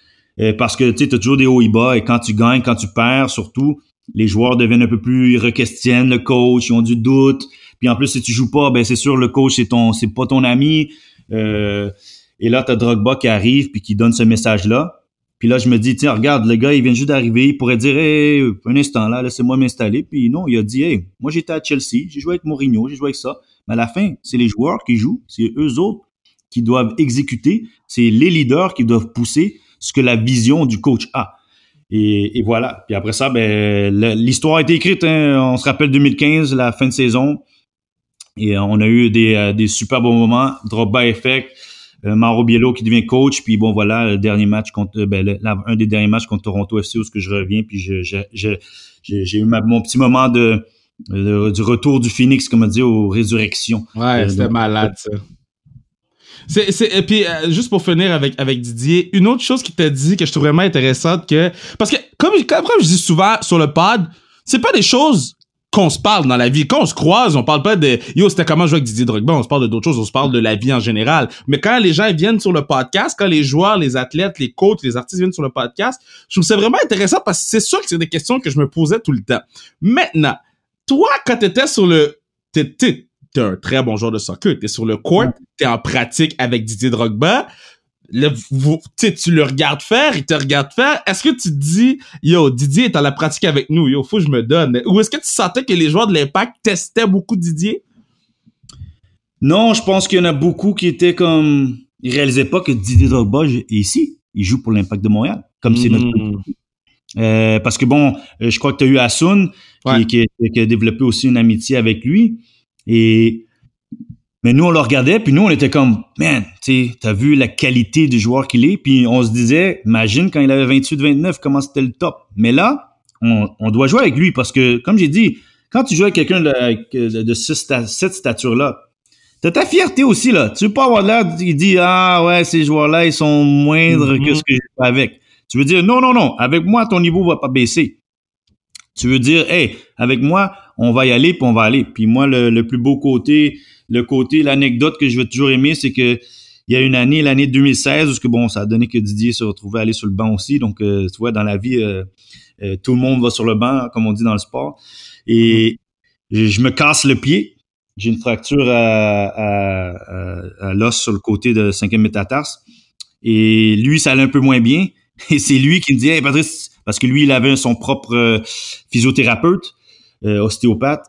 Parce que, tu sais, t'as toujours des hauts et bas, et quand tu gagnes, quand tu perds, surtout, les joueurs deviennent un peu plus, ils requestionnent le coach, ils ont du doute. Puis en plus, si tu joues pas, ben c'est sûr, le coach, c'est pas ton ami. Et là, t'as Drogba qui arrive puis qui donne ce message-là. Puis là, je me dis, tiens, regarde, le gars, il vient juste d'arriver. Il pourrait dire, hey, un instant, là, laissez-moi m'installer. Puis non, il a dit, hey, moi, j'étais à Chelsea, j'ai joué avec Mourinho, j'ai joué avec ça. Mais à la fin, c'est les joueurs qui jouent, c'est eux autres qui doivent exécuter, c'est les leaders qui doivent pousser ce que la vision du coach a. Et voilà. Puis après ça, ben, l'histoire a été écrite, hein. On se rappelle 2015, la fin de saison. Et on a eu des super bons moments. Drogba effect. Mauro Biello qui devient coach, puis bon voilà, le dernier match contre un des derniers matchs contre Toronto FC où ce que je reviens, puis j'ai eu mon petit moment du retour du Phoenix, comme on dit, aux résurrections. Ouais, c'était malade ça. Et puis juste pour finir avec Didier, une autre chose qu'il t'a dit que je trouve vraiment intéressante, parce que comme je dis souvent sur le pod, c'est pas des choses qu'on se parle dans la vie. Quand on se croise, on parle pas de « Yo, c'était comment jouer avec Didier Drogba », on se parle de d'autres choses, on se parle de la vie en général. Mais quand les gens viennent sur le podcast, quand les joueurs, les athlètes, les coachs, les artistes viennent sur le podcast, je trouve ça vraiment intéressant parce que c'est sûr que c'est des questions que je me posais tout le temps. Maintenant, toi, quand t'étais sur t'es un très bon joueur de soccer, t'es sur le court, t'es en pratique avec Didier Drogba, tu le regardes faire, il te regarde faire. Est-ce que tu te dis, yo, Didier est en la pratique avec nous, yo, faut que je me donne? Ou est-ce que tu sentais que les joueurs de l'Impact testaient beaucoup Didier? Non, je pense qu'il y en a beaucoup qui étaient comme, ils réalisaient pas que Didier Drogba est ici. Il joue pour l'Impact de Montréal, comme c'est notre parce que bon, je crois que tu as eu Hassoun qui a développé aussi une amitié avec lui. Mais nous, on le regardait, puis nous, on était comme, man, tu sais, t'as vu la qualité du joueur qu'il est, puis on se disait, imagine quand il avait 28-29, comment c'était le top. Mais là, on doit jouer avec lui, parce que, comme j'ai dit, quand tu joues avec quelqu'un de cette stature-là, t'as ta fierté aussi, là. Tu veux pas avoir l'air, il dit, ah ouais, ces joueurs-là, ils sont moindres que ce que j'ai fait avec. Tu veux dire, non, avec moi, ton niveau va pas baisser. Tu veux dire, hey, avec moi, on va y aller, puis on va aller. Puis moi, le plus beau côté, l'anecdote que je vais toujours aimer, c'est que il y a une année, l'année 2016, où bon, ça a donné que Didier se retrouvait à aller sur le banc aussi. Donc, tu vois, dans la vie, tout le monde va sur le banc, comme on dit dans le sport. Et je me casse le pied. J'ai une fracture à l'os sur le côté de 5e métatarse. Et lui, ça allait un peu moins bien. Et c'est lui qui me dit, hey Patrice, parce que lui, il avait son propre physiothérapeute, ostéopathe.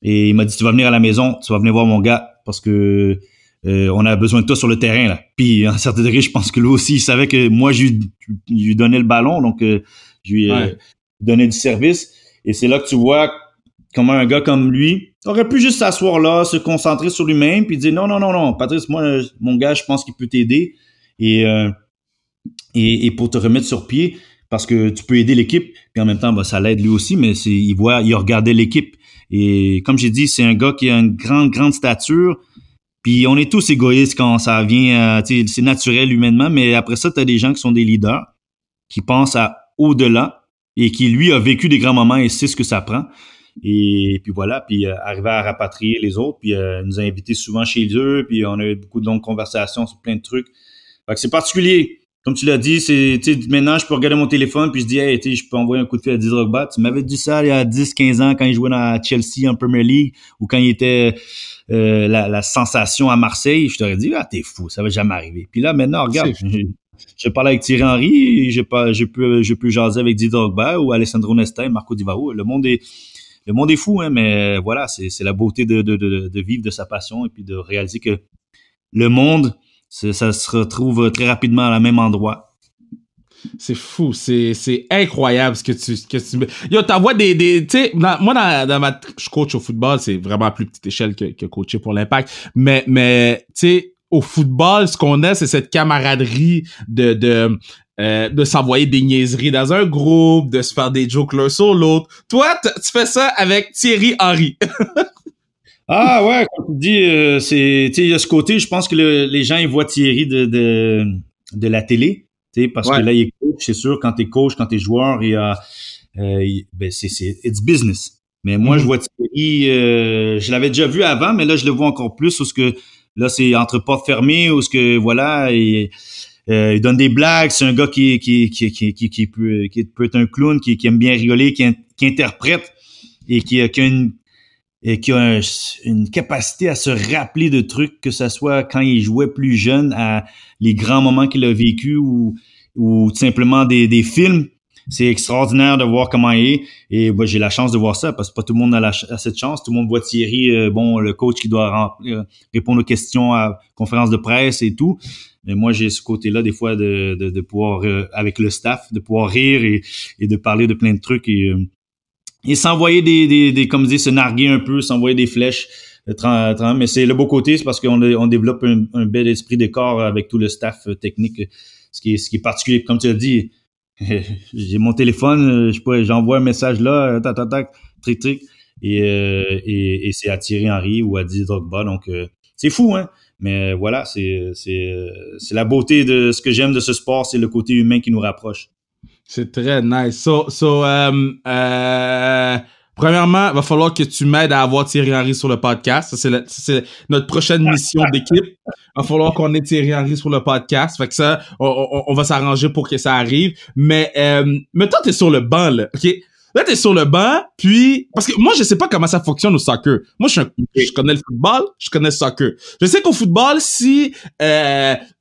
Et il m'a dit, tu vas venir à la maison, tu vas venir voir mon gars, parce que on a besoin de toi sur le terrain, là. Puis, à un certain degré, je pense que lui aussi, il savait que moi, je lui donnais le ballon, donc je lui donnais du service. Et c'est là que tu vois comment un gars comme lui aurait pu juste s'asseoir là, se concentrer sur lui-même, puis dire, non, Patrice, moi, mon gars, je pense qu'il peut t'aider. Et pour te remettre sur pied, parce que tu peux aider l'équipe, puis en même temps, ça l'aide lui aussi, mais il regardait l'équipe. Et comme j'ai dit, c'est un gars qui a une grande stature, puis on est tous égoïstes quand ça vient, c'est naturel humainement, mais après ça, tu as des gens qui sont des leaders, qui pensent à au-delà, et qui, lui, a vécu des grands moments et sait ce que ça prend. Et puis voilà, puis arriver à rapatrier les autres, puis nous a invités souvent chez eux, puis on a eu beaucoup de longues conversations sur plein de trucs. Fait que c'est particulier. Comme tu l'as dit, maintenant, je peux regarder mon téléphone puis je dis, hey, je peux envoyer un coup de fil à Didier Drogba. Tu m'avais dit ça il y a 10-15 ans quand il jouait dans Chelsea en Premier League ou quand il était la sensation à Marseille. Je t'aurais dit, ah, t'es fou, ça va jamais arriver. Puis là, maintenant, regarde, je parle avec Thierry Henry, je peux jaser avec Didier Drogba ou Alessandro Nesta, Marco Di Vaio. Le monde est fou, hein, mais voilà, c'est la beauté de vivre de sa passion et puis de réaliser que le monde, ça se retrouve très rapidement à la même endroit. C'est fou, c'est incroyable ce que tu yo, t'envoies tu sais, je coach au football, c'est vraiment à plus petite échelle que coacher pour l'Impact, mais tu sais, au football, ce qu'on a, c'est cette camaraderie de s'envoyer des niaiseries dans un groupe, de se faire des jokes l'un sur l'autre. Toi, tu fais ça avec Thierry Henry. Ah ouais, comme tu dis, il y a ce côté, je pense que les gens ils voient Thierry de la télé, parce que là il est coach, c'est sûr, quand t'es coach, quand t'es joueur, c'est it's business. Mais moi je vois Thierry, je l'avais déjà vu avant, mais là je le vois encore plus parce que Là, c'est entre portes fermées où ce que voilà, et il donne des blagues. C'est un gars qui peut être un clown, qui aime bien rigoler, qui interprète et qui a une capacité à se rappeler de trucs, que ce soit quand il jouait plus jeune, à les grands moments qu'il a vécu ou tout simplement des films. C'est extraordinaire de voir comment il est. Et bah, j'ai la chance de voir ça parce que pas tout le monde a cette chance. Tout le monde voit Thierry, le coach qui doit répondre aux questions à conférence de presse et tout. Mais moi, j'ai ce côté-là des fois de pouvoir, avec le staff, de pouvoir rire et de parler de plein de trucs et s'envoyer des comme je dis, se narguer un peu, s'envoyer des flèches. Mais c'est le beau côté, c'est parce qu'on développe un bel esprit de corps avec tout le staff technique, ce qui est particulier. Comme tu as dit, j'ai mon téléphone, j'envoie un message là, tac, tric, et c'est à Thierry Henry ou à Didier Drogba. Donc c'est fou, hein. Mais voilà, c'est la beauté de ce que j'aime de ce sport, c'est le côté humain qui nous rapproche. C'est très nice. Premièrement, il va falloir que tu m'aides à avoir Thierry Henry sur le podcast. Ça, c'est notre prochaine mission d'équipe. Il va falloir qu'on ait Thierry Henry sur le podcast. Fait que ça, on va s'arranger pour que ça arrive. Mais toi, t'es sur le banc, là, OK? Là, t'es sur le banc, puis... Parce que moi, je sais pas comment ça fonctionne au soccer. Moi, je connais le football, je connais le soccer. Je sais qu'au football, si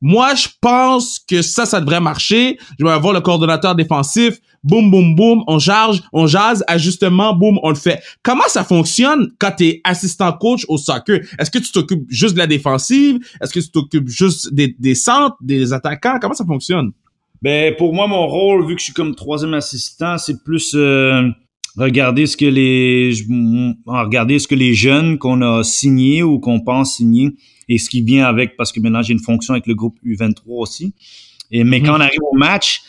moi, je pense que ça devrait marcher, je vais avoir le coordonnateur défensif, boum, boum, boum, on jase, ajustement, boum, on le fait. Comment ça fonctionne quand t'es assistant coach au soccer? Est-ce que tu t'occupes juste de la défensive? Est-ce que tu t'occupes juste des centres, des attaquants? Comment ça fonctionne? Ben pour moi, mon rôle, vu que je suis comme troisième assistant, c'est plus regarder ce que les jeunes qu'on a signés ou qu'on pense signer et ce qui vient avec, parce que maintenant j'ai une fonction avec le groupe U23 aussi. Mais quand on arrive au match,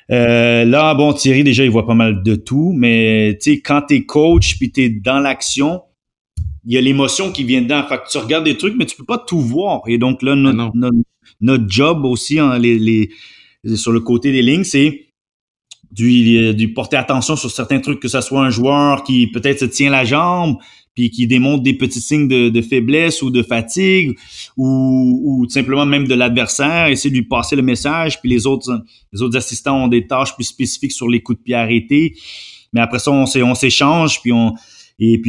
là, bon, Thierry, déjà, il voit pas mal de tout, mais tu sais, quand t'es coach puis t'es dans l'action, il y a l'émotion qui vient dedans. Fait que tu regardes des trucs, mais tu peux pas tout voir. Et donc là, notre job aussi, hein, sur le côté des lignes, c'est du porter attention sur certains trucs, que ce soit un joueur qui peut-être se tient la jambe puis qui démontre des petits signes de faiblesse ou de fatigue ou tout simplement même de l'adversaire, essayer de lui passer le message, puis les autres assistants ont des tâches plus spécifiques sur les coups de pied arrêtés. Mais après ça, on s'échange, et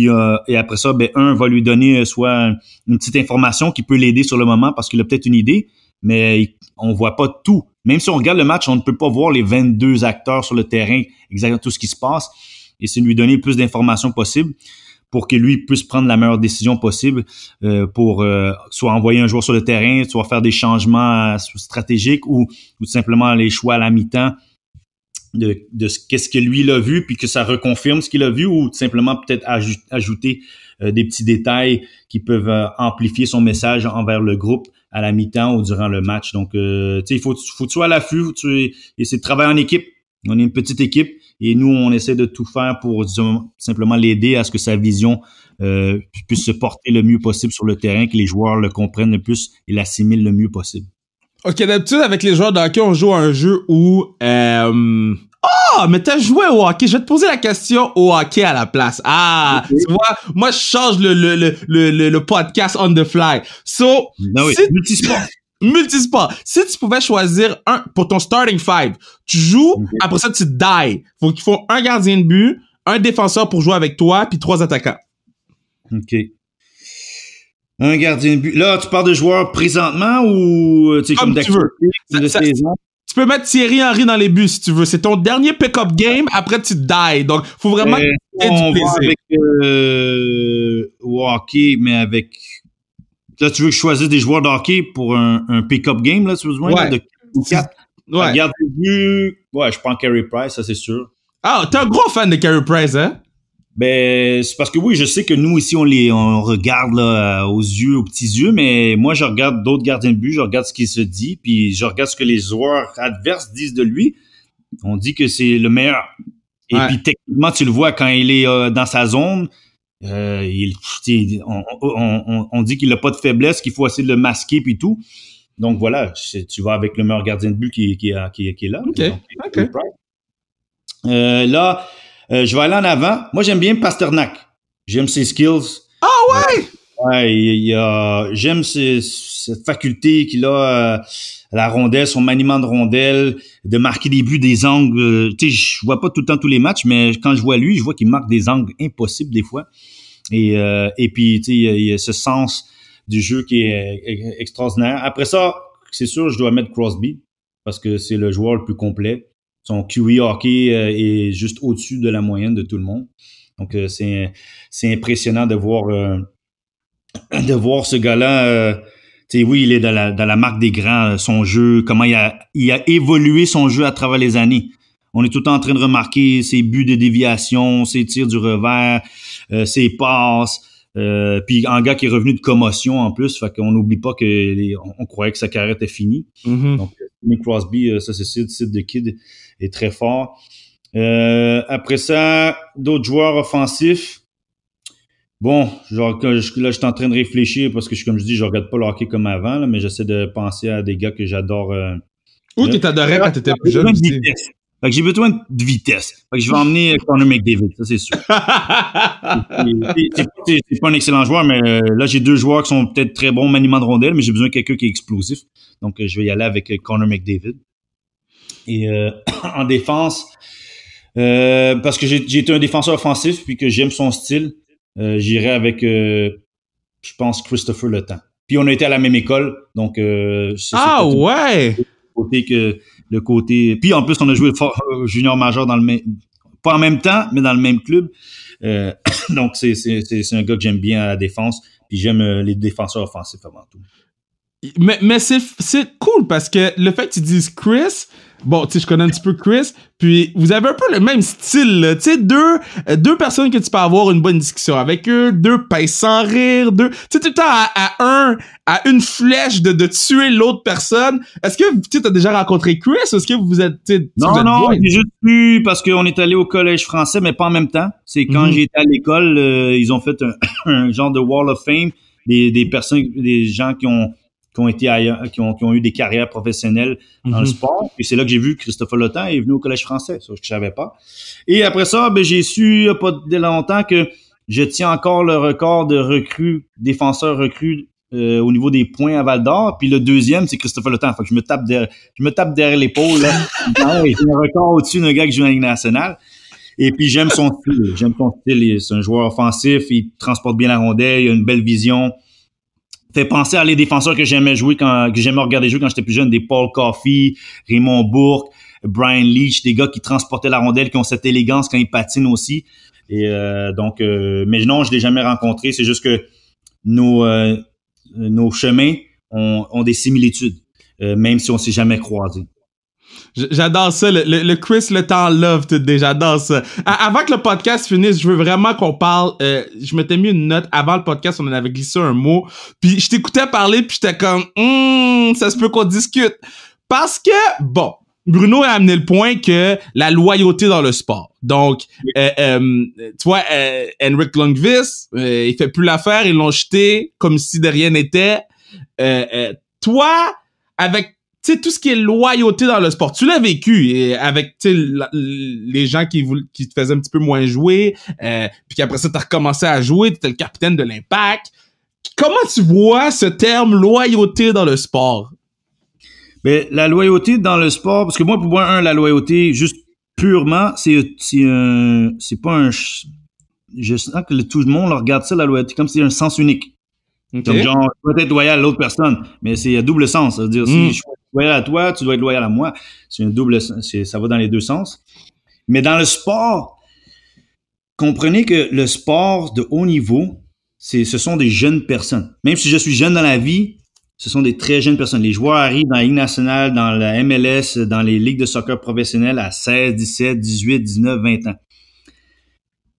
après ça, ben un va lui donner soit une petite information qui peut l'aider sur le moment parce qu'il a peut-être une idée, mais on voit pas tout. Même si on regarde le match, on ne peut pas voir les 22 acteurs sur le terrain, exactement tout ce qui se passe. Et c'est de lui donner le plus d'informations possible pour que lui puisse prendre la meilleure décision possible pour soit envoyer un joueur sur le terrain, soit faire des changements stratégiques ou tout simplement les choix à la mi-temps de qu'est-ce que lui il a vu, puis que ça reconfirme ce qu'il a vu, ou tout simplement peut-être ajouter des petits détails qui peuvent amplifier son message envers le groupe à la mi-temps ou durant le match. Donc, tu sais, il faut que tu sois à l'affût, essayer de travailler en équipe. On est une petite équipe et nous, on essaie de tout faire pour simplement l'aider à ce que sa vision puisse se porter le mieux possible sur le terrain, que les joueurs le comprennent le plus et l'assimilent le mieux possible. OK, d'habitude, avec les joueurs de hockey, on joue à un jeu où... mais t'as joué au hockey. Je vais te poser la question au hockey à la place. Ah, okay. Tu vois, moi, je change le podcast on the fly. So, multisport. Si tu pouvais choisir pour ton starting five, tu joues, après ça, tu die. Faut qu'il faut un gardien de but, un défenseur pour jouer avec toi, puis 3 attaquants. OK. Un gardien de but. Là, tu parles de joueurs présentement ou comme tu veux. Tu peux mettre Thierry Henry dans les buts si tu veux. C'est ton dernier pick-up game. Après, tu die. Donc, faut vraiment que tu aies du plaisir. Avec hockey, mais avec... Là, tu veux que je choisisse des joueurs de hockey pour un pick-up game, là, tu veux besoin de 4? Ouais. Gardien de but, je prends Carey Price, ça, c'est sûr. Ah, t'es un gros fan de Carey Price, hein? Ben, c'est parce que oui, je sais que nous ici on regarde là aux petits yeux, mais moi je regarde d'autres gardiens de but, je regarde ce qu'il se dit, puis je regarde ce que les joueurs adverses disent de lui. On dit que c'est le meilleur. Et puis techniquement, tu le vois quand il est dans sa zone, on dit qu'il n'a pas de faiblesse, qu'il faut essayer de le masquer puis tout. Donc voilà, tu vas avec le meilleur gardien de but qui est là. OK. Là. Je vais aller en avant. Moi, j'aime bien Pasternak. J'aime ses skills. Ah ouais? Ouais, j'aime cette faculté qu'il a à la rondelle, son maniement de rondelle, de marquer des buts, des angles. Tu sais, je vois pas tout le temps tous les matchs, mais quand je vois lui, je vois qu'il marque des angles impossibles des fois. Et puis, tu sais, il y a ce sens du jeu qui est extraordinaire. Après ça, c'est sûr, je dois mettre Crosby parce que c'est le joueur le plus complet. Son QE hockey est juste au-dessus de la moyenne de tout le monde. Donc, c'est impressionnant de voir ce gars-là. Tu sais, oui, il est dans la marque des grands. Son jeu, comment il a évolué son jeu à travers les années. On est tout le temps en train de remarquer ses buts de déviation, ses tirs du revers, ses passes. Puis un gars qui est revenu de commotion en plus, fait qu'on n'oublie pas on croyait que sa carrière était finie. Mm-hmm. Donc, Nick Crosby, ça c'est Sid the Kid est très fort. Après ça, d'autres joueurs offensifs. Bon, genre là, je suis en train de réfléchir parce que comme je dis, je regarde pas le hockey comme avant, là, mais j'essaie de penser à des gars que j'adore. Ou que t'adorais quand t'étais plus jeune aussi. Fait que j'ai besoin de vitesse. Fait que je vais emmener Connor McDavid, ça c'est sûr. c'est pas un excellent joueur, mais là j'ai deux joueurs qui sont peut-être très bons au maniement de rondelle, mais j'ai besoin de quelqu'un qui est explosif. Donc je vais y aller avec Connor McDavid. Et en défense, parce que j'ai été un défenseur offensif puis que j'aime son style, j'irai avec, je pense, Christopher Le Temps. Puis on a été à la même école, donc ouais. Le côté. Puis en plus, on a joué junior majeur dans le même, pas en même temps, mais dans le même club. Donc c'est un gars que j'aime bien à la défense. Puis j'aime les défenseurs offensifs avant tout. Mais c'est cool parce que le fait que tu dises Chris, bon, tu sais, je connais un petit peu Chris, puis vous avez un peu le même style, tu sais, deux personnes que tu peux avoir une bonne discussion avec eux, deux pèsent sans rire, tu sais, tout le temps à une flèche de tuer l'autre personne. Est-ce que, tu sais, t'as déjà rencontré Chris, ou est-ce que vous êtes, Non, j'ai juste vu parce qu'on est allé au collège français, mais pas en même temps. C'est quand j'étais à l'école, ils ont fait un genre de Wall of Fame, des personnes, des gens qui ont été ailleurs, qui ont eu des carrières professionnelles dans le sport. Puis c'est là que j'ai vu que Christopher Le Temps est venu au Collège français, ça que je savais pas. Et après ça, ben j'ai su pas de longtemps que je tiens encore le record de défenseur recrue au niveau des points à Val d'Or. Puis le deuxième, c'est Christopher Le Temps. Fait que je me tape derrière l'épaule là. J'ai un record au-dessus d'un gars qui joue en Ligue nationale. Et puis j'aime son style. C'est un joueur offensif, il transporte bien la rondelle, il a une belle vision. Fait penser à les défenseurs que j'aimais regarder jouer quand j'étais plus jeune, des Paul Coffey, Raymond Bourque, Brian Leach, des gars qui transportaient la rondelle, qui ont cette élégance quand ils patinent aussi. Et mais non, je l'ai jamais rencontré. C'est juste que nos chemins ont des similitudes, même si on s'est jamais croisés. J'adore ça, le Chris Le Temps love today, j'adore ça. Avant que le podcast finisse, je veux vraiment qu'on parle, je m'étais mis une note avant le podcast, on en avait glissé un mot, puis je t'écoutais parler, puis j'étais comme, ça se peut qu'on discute. Parce que, bon, Bruno a amené le point que la loyauté dans le sport. Donc, tu vois, Henrik Lundqvist, il fait plus l'affaire, ils l'ont jeté comme si de rien n'était. Toi, avec tu sais, tout ce qui est loyauté dans le sport, tu l'as vécu avec les gens qui te faisaient un petit peu moins jouer, puis qu'après ça, t'as recommencé à jouer, t'étais le capitaine de l'Impact. Comment tu vois ce terme loyauté dans le sport? Ben, la loyauté dans le sport, parce que pour moi, la loyauté, juste purement, c'est pas un... Je sens que tout le monde regarde ça, la loyauté, comme c'est un sens unique. Okay. Donc, genre, je dois être loyal à l'autre personne, mais c'est à double sens. Ça veut dire, si je suis loyal à toi, tu dois être loyal à moi. C'est un double sens. Ça va dans les deux sens. Mais dans le sport, comprenez que le sport de haut niveau, ce sont des jeunes personnes. Même si je suis jeune dans la vie, ce sont des très jeunes personnes. Les joueurs arrivent dans la Ligue nationale, dans la MLS, dans les ligues de soccer professionnelles à 16, 17, 18, 19, 20 ans.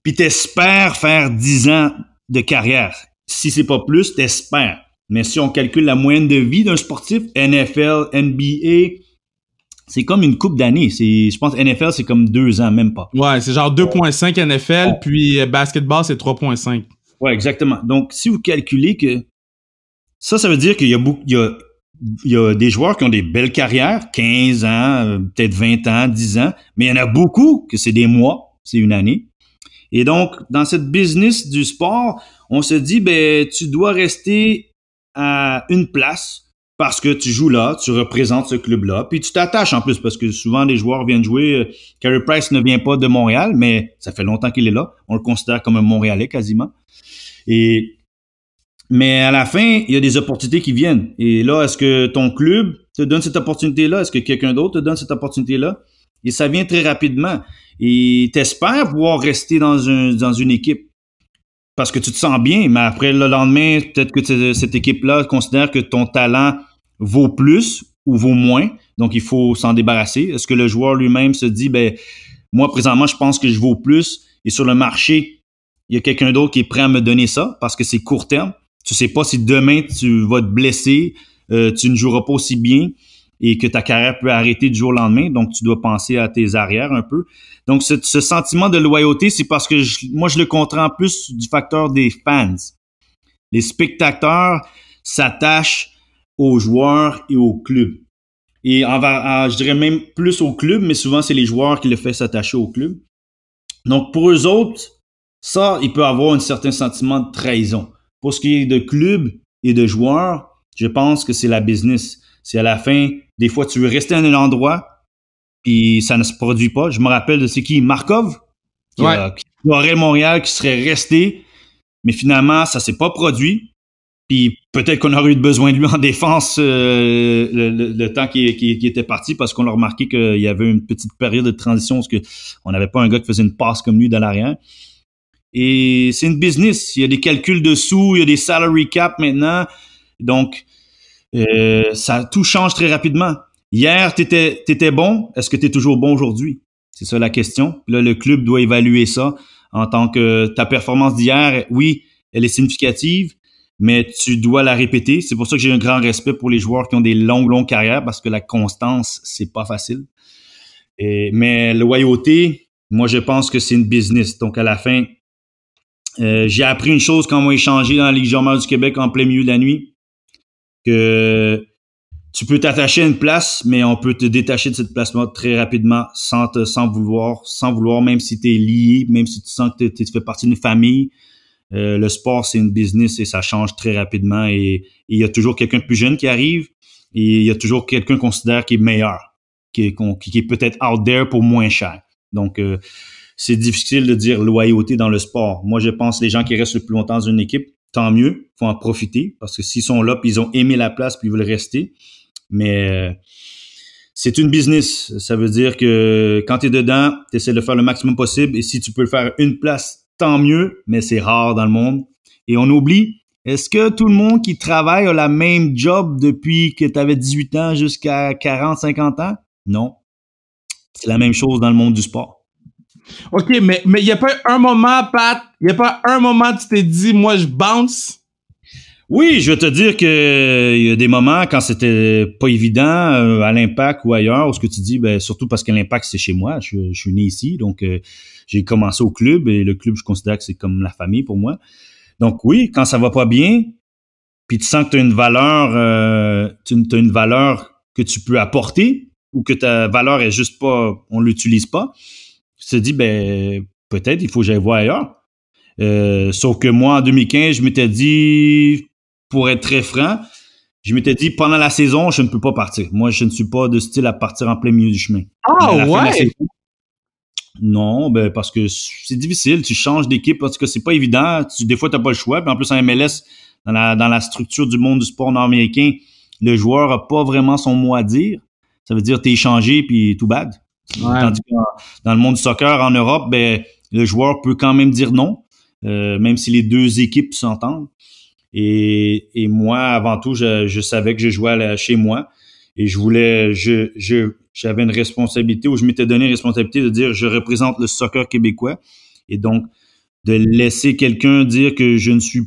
Puis t'espères faire 10 ans de carrière. Si c'est pas plus, t'espères. Mais si on calcule la moyenne de vie d'un sportif, NFL, NBA, c'est comme une couple d'années. Je pense NFL, c'est comme 2 ans, même pas. Ouais, c'est genre 2.5 NFL, puis basketball, c'est 3.5. Ouais, exactement. Donc, si vous calculez que ça veut dire qu'il y a des joueurs qui ont des belles carrières, 15 ans, peut-être 20 ans, 10 ans, mais il y en a beaucoup que c'est des mois, c'est une année. Et donc, dans cette business du sport, on se dit, ben, tu dois rester à une place parce que tu joues là, tu représentes ce club-là, puis tu t'attaches en plus parce que souvent les joueurs viennent jouer. Carey Price ne vient pas de Montréal, mais ça fait longtemps qu'il est là. On le considère comme un Montréalais quasiment. Mais à la fin, il y a des opportunités qui viennent. Et là, est-ce que ton club te donne cette opportunité-là? Est-ce que quelqu'un d'autre te donne cette opportunité-là? Et ça vient très rapidement. Et t'espères pouvoir rester dans une équipe parce que tu te sens bien, mais après le lendemain, peut-être que cette équipe-là considère que ton talent vaut plus ou vaut moins. Donc, il faut s'en débarrasser. Est-ce que le joueur lui-même se dit, ben, moi, présentement, je pense que je vaux plus et sur le marché, il y a quelqu'un d'autre qui est prêt à me donner ça parce que c'est court terme. Tu sais pas si demain tu vas te blesser, tu ne joueras pas aussi bien et que ta carrière peut arrêter du jour au lendemain. Donc, tu dois penser à tes arrières un peu. Donc, ce sentiment de loyauté, c'est parce que moi, je le comprends plus du facteur des fans. Les spectateurs s'attachent aux joueurs et au club. Et je dirais même plus au club, mais souvent, c'est les joueurs qui le font s'attacher au club. Donc, pour eux autres, ça, il peut avoir un certain sentiment de trahison. Pour ce qui est de club et de joueurs, je pense que c'est la business. C'est à la fin, des fois, tu veux rester à un endroit, puis ça ne se produit pas. Je me rappelle de c'est qui? Markov? Qui aurait Montréal, qui serait resté, mais finalement, ça s'est pas produit. Puis peut-être qu'on aurait eu besoin de lui en défense le temps qui était parti parce qu'on a remarqué qu'il y avait une petite période de transition parce qu'on n'avait pas un gars qui faisait une passe comme lui dans l'arrière. Et c'est une business. Il y a des calculs dessous, il y a des salary cap maintenant. Donc, ça tout change très rapidement. Hier, t'étais bon. Est-ce que t'es toujours bon aujourd'hui? C'est ça la question. Là, le club doit évaluer ça en tant que ta performance d'hier. Oui, elle est significative, mais tu dois la répéter. C'est pour ça que j'ai un grand respect pour les joueurs qui ont des longues carrières parce que la constance, c'est pas facile. Mais la loyauté, moi, je pense que c'est une business. Donc, à la fin, j'ai appris une chose quand on m'a échangé dans la Ligue majeure du Québec en plein milieu de la nuit, que tu peux t'attacher à une place, mais on peut te détacher de cette place-là très rapidement sans vouloir, même si tu es lié, même si tu sens que tu fais partie d'une famille. Le sport, c'est une business et ça change très rapidement et il y a toujours quelqu'un de plus jeune qui arrive et il y a toujours quelqu'un qu'on considère qui est meilleur, qui est peut-être out there pour moins cher. Donc, c'est difficile de dire loyauté dans le sport. Moi, je pense que les gens qui restent le plus longtemps dans une équipe, tant mieux, faut en profiter parce que s'ils sont là puis ils ont aimé la place puis ils veulent rester. Mais c'est une business. Ça veut dire que quand tu es dedans, tu essaies de faire le maximum possible et si tu peux le faire une place, tant mieux, mais c'est rare dans le monde. Et on oublie, est-ce que tout le monde qui travaille a la même job depuis que tu avais 18 ans jusqu'à 40, 50 ans? Non. C'est la même chose dans le monde du sport. OK, mais il n'y a pas un moment, Pat, il n'y a pas un moment où tu t'es dit, moi, je bounce? Oui, je veux te dire que il y a des moments quand c'était pas évident à l'Impact ou ailleurs où ce que tu dis, ben surtout parce que l'Impact c'est chez moi, je suis né ici, donc j'ai commencé au club et le club je considère que c'est comme la famille pour moi. Donc oui, quand ça va pas bien, puis tu sens que tu as une valeur, t'as une valeur que tu peux apporter ou que ta valeur est juste pas, on l'utilise pas, tu te dis ben peut-être il faut que j'aille voir ailleurs. Sauf que moi en 2015, je m'étais dit, pour être très franc, je m'étais dit, pendant la saison, je ne peux pas partir. Moi, je ne suis pas de style à partir en plein milieu du chemin. Ah, ouais? Non, ben parce que c'est difficile. Tu changes d'équipe parce que c'est pas évident. Des fois, tu n'as pas le choix. Puis en plus, en MLS, dans la structure du monde du sport nord-américain, le joueur n'a pas vraiment son mot à dire. Ça veut dire t'es échangé puis tout bad. Ouais. Tandis que dans le monde du soccer en Europe, ben le joueur peut quand même dire non, même si les deux équipes s'entendent. Et moi, avant tout, je savais que je jouais chez moi et j'avais une responsabilité ou je m'étais donné une responsabilité de dire je représente le soccer québécois et donc de laisser quelqu'un dire que je ne suis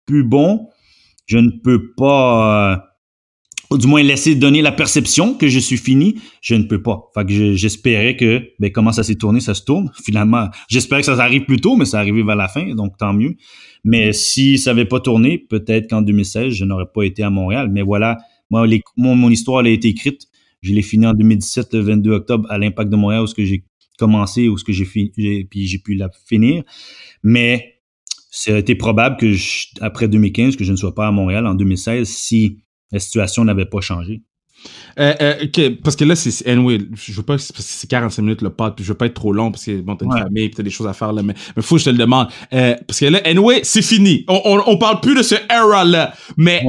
plus bon, je ne peux pas, ou du moins laisser donner la perception que je suis fini, je ne peux pas. Fait que j'espérais que, ben comment ça s'est tourné, ça se tourne. Finalement, j'espérais que ça arrive plus tôt, mais ça arrivé vers la fin, donc tant mieux. Mais si ça n'avait pas tourné, peut-être qu'en 2016, je n'aurais pas été à Montréal. Mais voilà, moi, mon histoire elle a été écrite. Je l'ai fini en 2017, le 22 octobre, à l'Impact de Montréal, où ce que j'ai commencé, où ce que j'ai fini, puis j'ai pu la finir. Mais c'était probable que après 2015, que je ne sois pas à Montréal en 2016 si la situation n'avait pas changé. Parce que là, anyway, je veux pas, parce que c'est 45 minutes le pod, puis je veux pas être trop long parce que bon, t'as une famille, puis t'as des choses à faire là, mais faut que je te le demande. Parce que là, anyway, c'est fini. On parle plus de ce era-là. Mais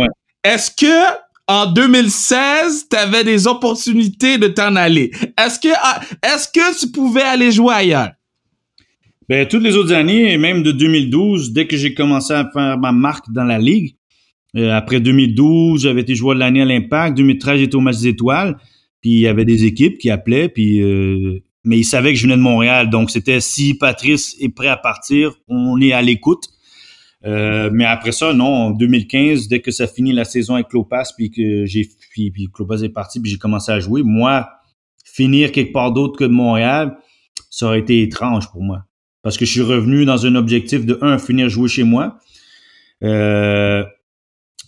est-ce que en 2016, t'avais des opportunités de t'en aller? Est-ce que tu pouvais aller jouer ailleurs? Ben, toutes les autres années, et même de 2012, dès que j'ai commencé à faire ma marque dans la ligue, après 2012, j'avais été joueur de l'année à l'Impact. 2013, j'étais au match des étoiles. Puis il y avait des équipes qui appelaient, puis mais ils savaient que je venais de Montréal. Donc c'était si Patrice est prêt à partir, on est à l'écoute. Mais après ça, non, en 2015, dès que ça finit la saison avec Clopas, puis que puis Clopas est parti, puis j'ai commencé à jouer, moi, finir quelque part d'autre que de Montréal, ça aurait été étrange pour moi. Parce que je suis revenu dans un objectif de finir jouer chez moi.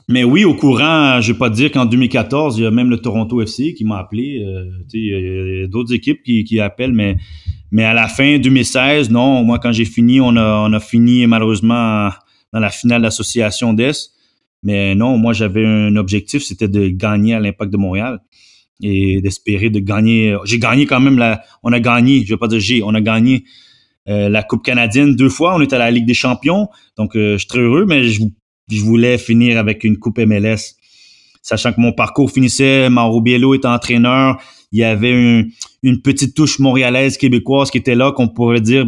Mais oui, au courant, je vais pas te dire qu'en 2014, il y a même le Toronto FC qui m'a appelé. Il y a d'autres équipes qui appellent, mais à la fin 2016, non. Moi, quand j'ai fini, on a fini malheureusement dans la finale d'association d'Est. Mais non, moi, j'avais un objectif, c'était de gagner à l'Impact de Montréal et d'espérer de gagner. J'ai gagné quand même on a gagné. Je vais pas dire on a gagné la Coupe canadienne 2 fois. On est à la Ligue des champions, donc je suis très heureux, mais je voulais finir avec une coupe MLS. Sachant que mon parcours finissait, Mauro Biello était entraîneur, il y avait une petite touche montréalaise, québécoise qui était là, qu'on pourrait dire,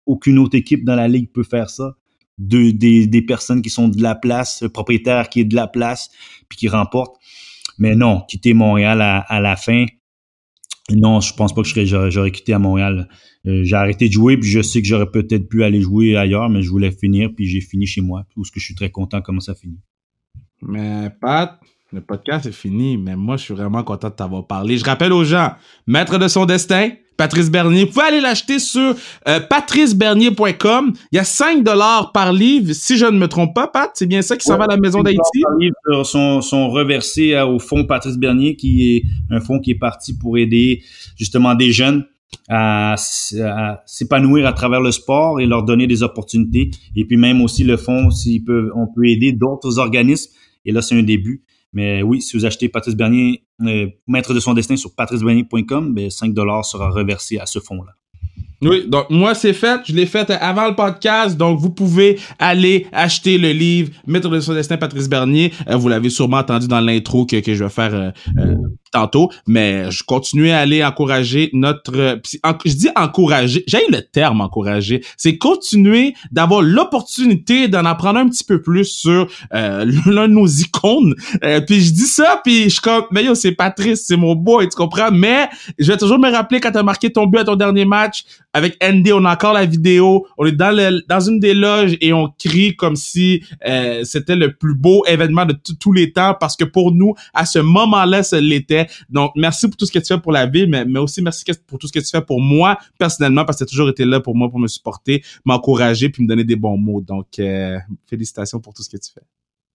aucune autre équipe dans la Ligue peut faire ça. Des personnes qui sont de la place, le propriétaire qui est de la place, puis qui remporte. Mais non, quitter Montréal à la fin, non, je pense pas que j'aurais quitté à Montréal. J'ai arrêté de jouer, puis je sais que j'aurais peut-être pu aller jouer ailleurs, mais je voulais finir, puis j'ai fini chez moi, où je suis très content comment ça finit. Mais Pat, le podcast est fini, mais moi, je suis vraiment content de t'avoir parlé. Je rappelle aux gens, Maître de son destin, Patrice Bernier. Vous pouvez aller l'acheter sur patricebernier.com. Il y a 5$ par livre, si je ne me trompe pas, Pat. C'est bien ça qui s'en va à la Maison d'Haïti? Les livres sont reversés au fonds Patrice Bernier, qui est un fonds qui est parti pour aider justement des jeunes à s'épanouir à travers le sport et leur donner des opportunités. Et puis même aussi le fonds, on peut aider d'autres organismes. Et là, c'est un début. Mais oui, si vous achetez Patrice Bernier, Maître de son destin sur patricebernier.com, 5$ sera reversé à ce fonds-là. Oui, donc moi c'est fait, je l'ai fait avant le podcast, donc vous pouvez aller acheter le livre Maître de son destin Patrice Bernier. Vous l'avez sûrement entendu dans l'intro que je vais faire tantôt, mais je continue à aller encourager je dis encourager, j'ai le terme encourager, c'est continuer d'avoir l'opportunité d'en apprendre un petit peu plus sur l'un de nos icônes. Puis je dis ça, puis je suis comme, mais yo, c'est Patrice, c'est mon boy, tu comprends? Mais je vais toujours me rappeler quand t'as marqué ton but à ton dernier match. Avec Andy, on a encore la vidéo. On est dans une des loges et on crie comme si c'était le plus beau événement de tous les temps, parce que pour nous, à ce moment-là, ça l'était. Donc, merci pour tout ce que tu fais pour la ville, mais aussi merci pour tout ce que tu fais pour moi, personnellement, parce que tu as toujours été là pour moi, pour me supporter, m'encourager, puis me donner des bons mots. Donc, félicitations pour tout ce que tu fais.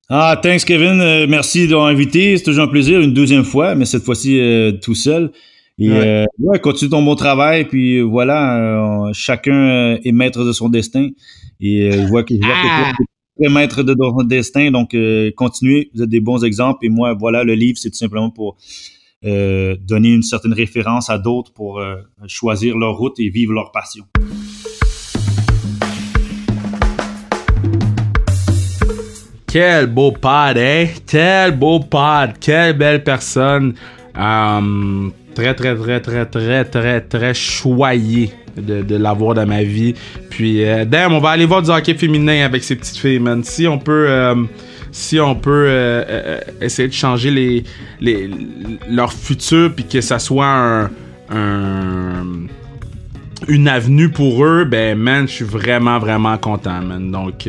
Ah, thanks Kevin. Merci d'avoir invité. C'est toujours un plaisir, une deuxième fois, mais cette fois-ci tout seul. Et continue ton bon travail, puis voilà, chacun est maître de son destin. Et je vois que tu es maître de ton destin, donc continuez, vous êtes des bons exemples. Et moi, voilà, le livre, c'est tout simplement pour donner une certaine référence à d'autres pour choisir leur route et vivre leur passion. Quel beau pod, hein? Quel beau pod, quelle belle personne. Très, très, très, très, très, très, très choyé de l'avoir dans ma vie. Puis, damn, on va aller voir du hockey féminin avec ces petites filles, man. Si on peut essayer de changer leur futur, puis que ça soit une avenue pour eux, man, je suis vraiment, vraiment content, man. Donc,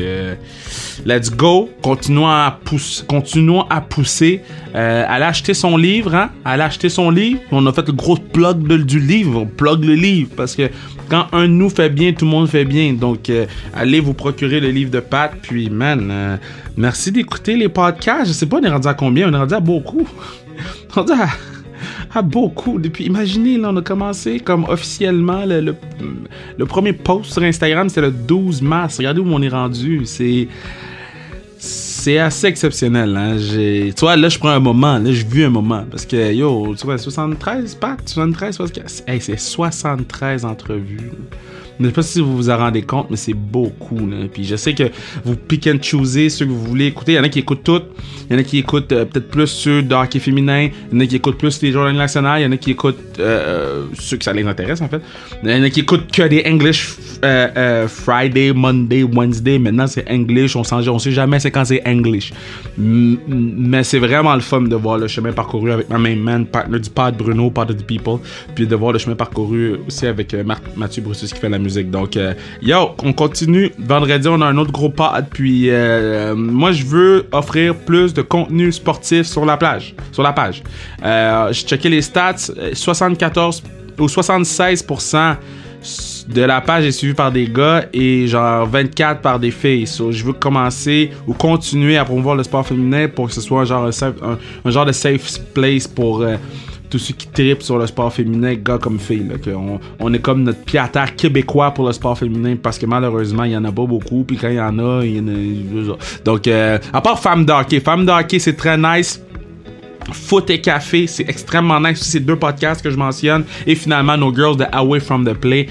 let's go. Continuons à pousser. Allez acheter son livre, hein. Allez acheter son livre. On a fait le gros plug du livre. On plug le livre parce que quand un de nous fait bien, tout le monde fait bien. Donc, allez vous procurer le livre de Pat. Puis, man, merci d'écouter les podcasts. Je sais pas, on est rendu à combien? On est rendu à beaucoup. On est rendu Ah, beaucoup. Depuis, imaginez, là, on a commencé comme officiellement le premier post sur Instagram, c'était le 12 mars. Regardez où on est rendu. C'est assez exceptionnel, hein. Tu vois, là, je prends un moment. Là, je vis un moment. Parce que, yo, tu vois, 73, Pat, 73, 74. Hey, c'est 73 entrevues. Je ne sais pas si vous vous en rendez compte, mais c'est beaucoup, là. Puis je sais que vous pick and choosez ceux que vous voulez écouter. Il y en a qui écoutent toutes. Il y en a qui écoutent peut-être plus ceux de hockey féminin. Il y en a qui écoutent plus les joueurs de la Ligue nationale. Il y en a qui écoutent ceux que ça les intéresse, en fait. Il y en a qui écoutent que des English Friday, Monday, Wednesday. Maintenant, c'est English. On sait jamais c'est quand c'est English. Mais c'est vraiment le fun de voir le chemin parcouru avec ma main man, partner du pod Bruno, Pod of the People. Puis de voir le chemin parcouru aussi avec Mathieu Brutus qui fait la musique. Donc, yo, on continue. Vendredi, on a un autre gros pod. Puis, moi, je veux offrir plus de contenu sportif sur la page. J'ai checké les stats. 74 ou 76% de la page est suivie par des gars et genre 24 par des filles. So, je veux commencer ou continuer à promouvoir le sport féminin pour que ce soit un genre de safe place pour tous ceux qui trippent sur le sport féminin, gars comme filles. Là, on est comme notre pied à terre québécois pour le sport féminin parce que malheureusement, il n'y en a pas beaucoup. Puis quand il y en a, donc, à part Femmes de hockey, c'est très nice. Foot et Café, c'est extrêmement nice. C'est 2 podcasts que je mentionne. Et finalement, No Girls de Away from the Play.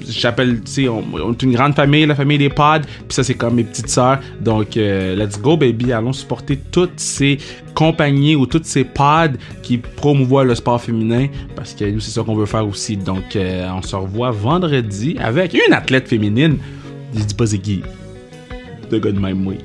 J'appelle, tu sais, on est une grande famille, la famille des pods. Puis ça, c'est comme mes petites sœurs. Donc, let's go, baby. Allons supporter toutes ces compagnies ou toutes ces pods qui promouvoient le sport féminin. Parce que nous, c'est ça qu'on veut faire aussi. Donc, on se revoit vendredi avec une athlète féminine. Je dis pas c'est qui. The God My Way.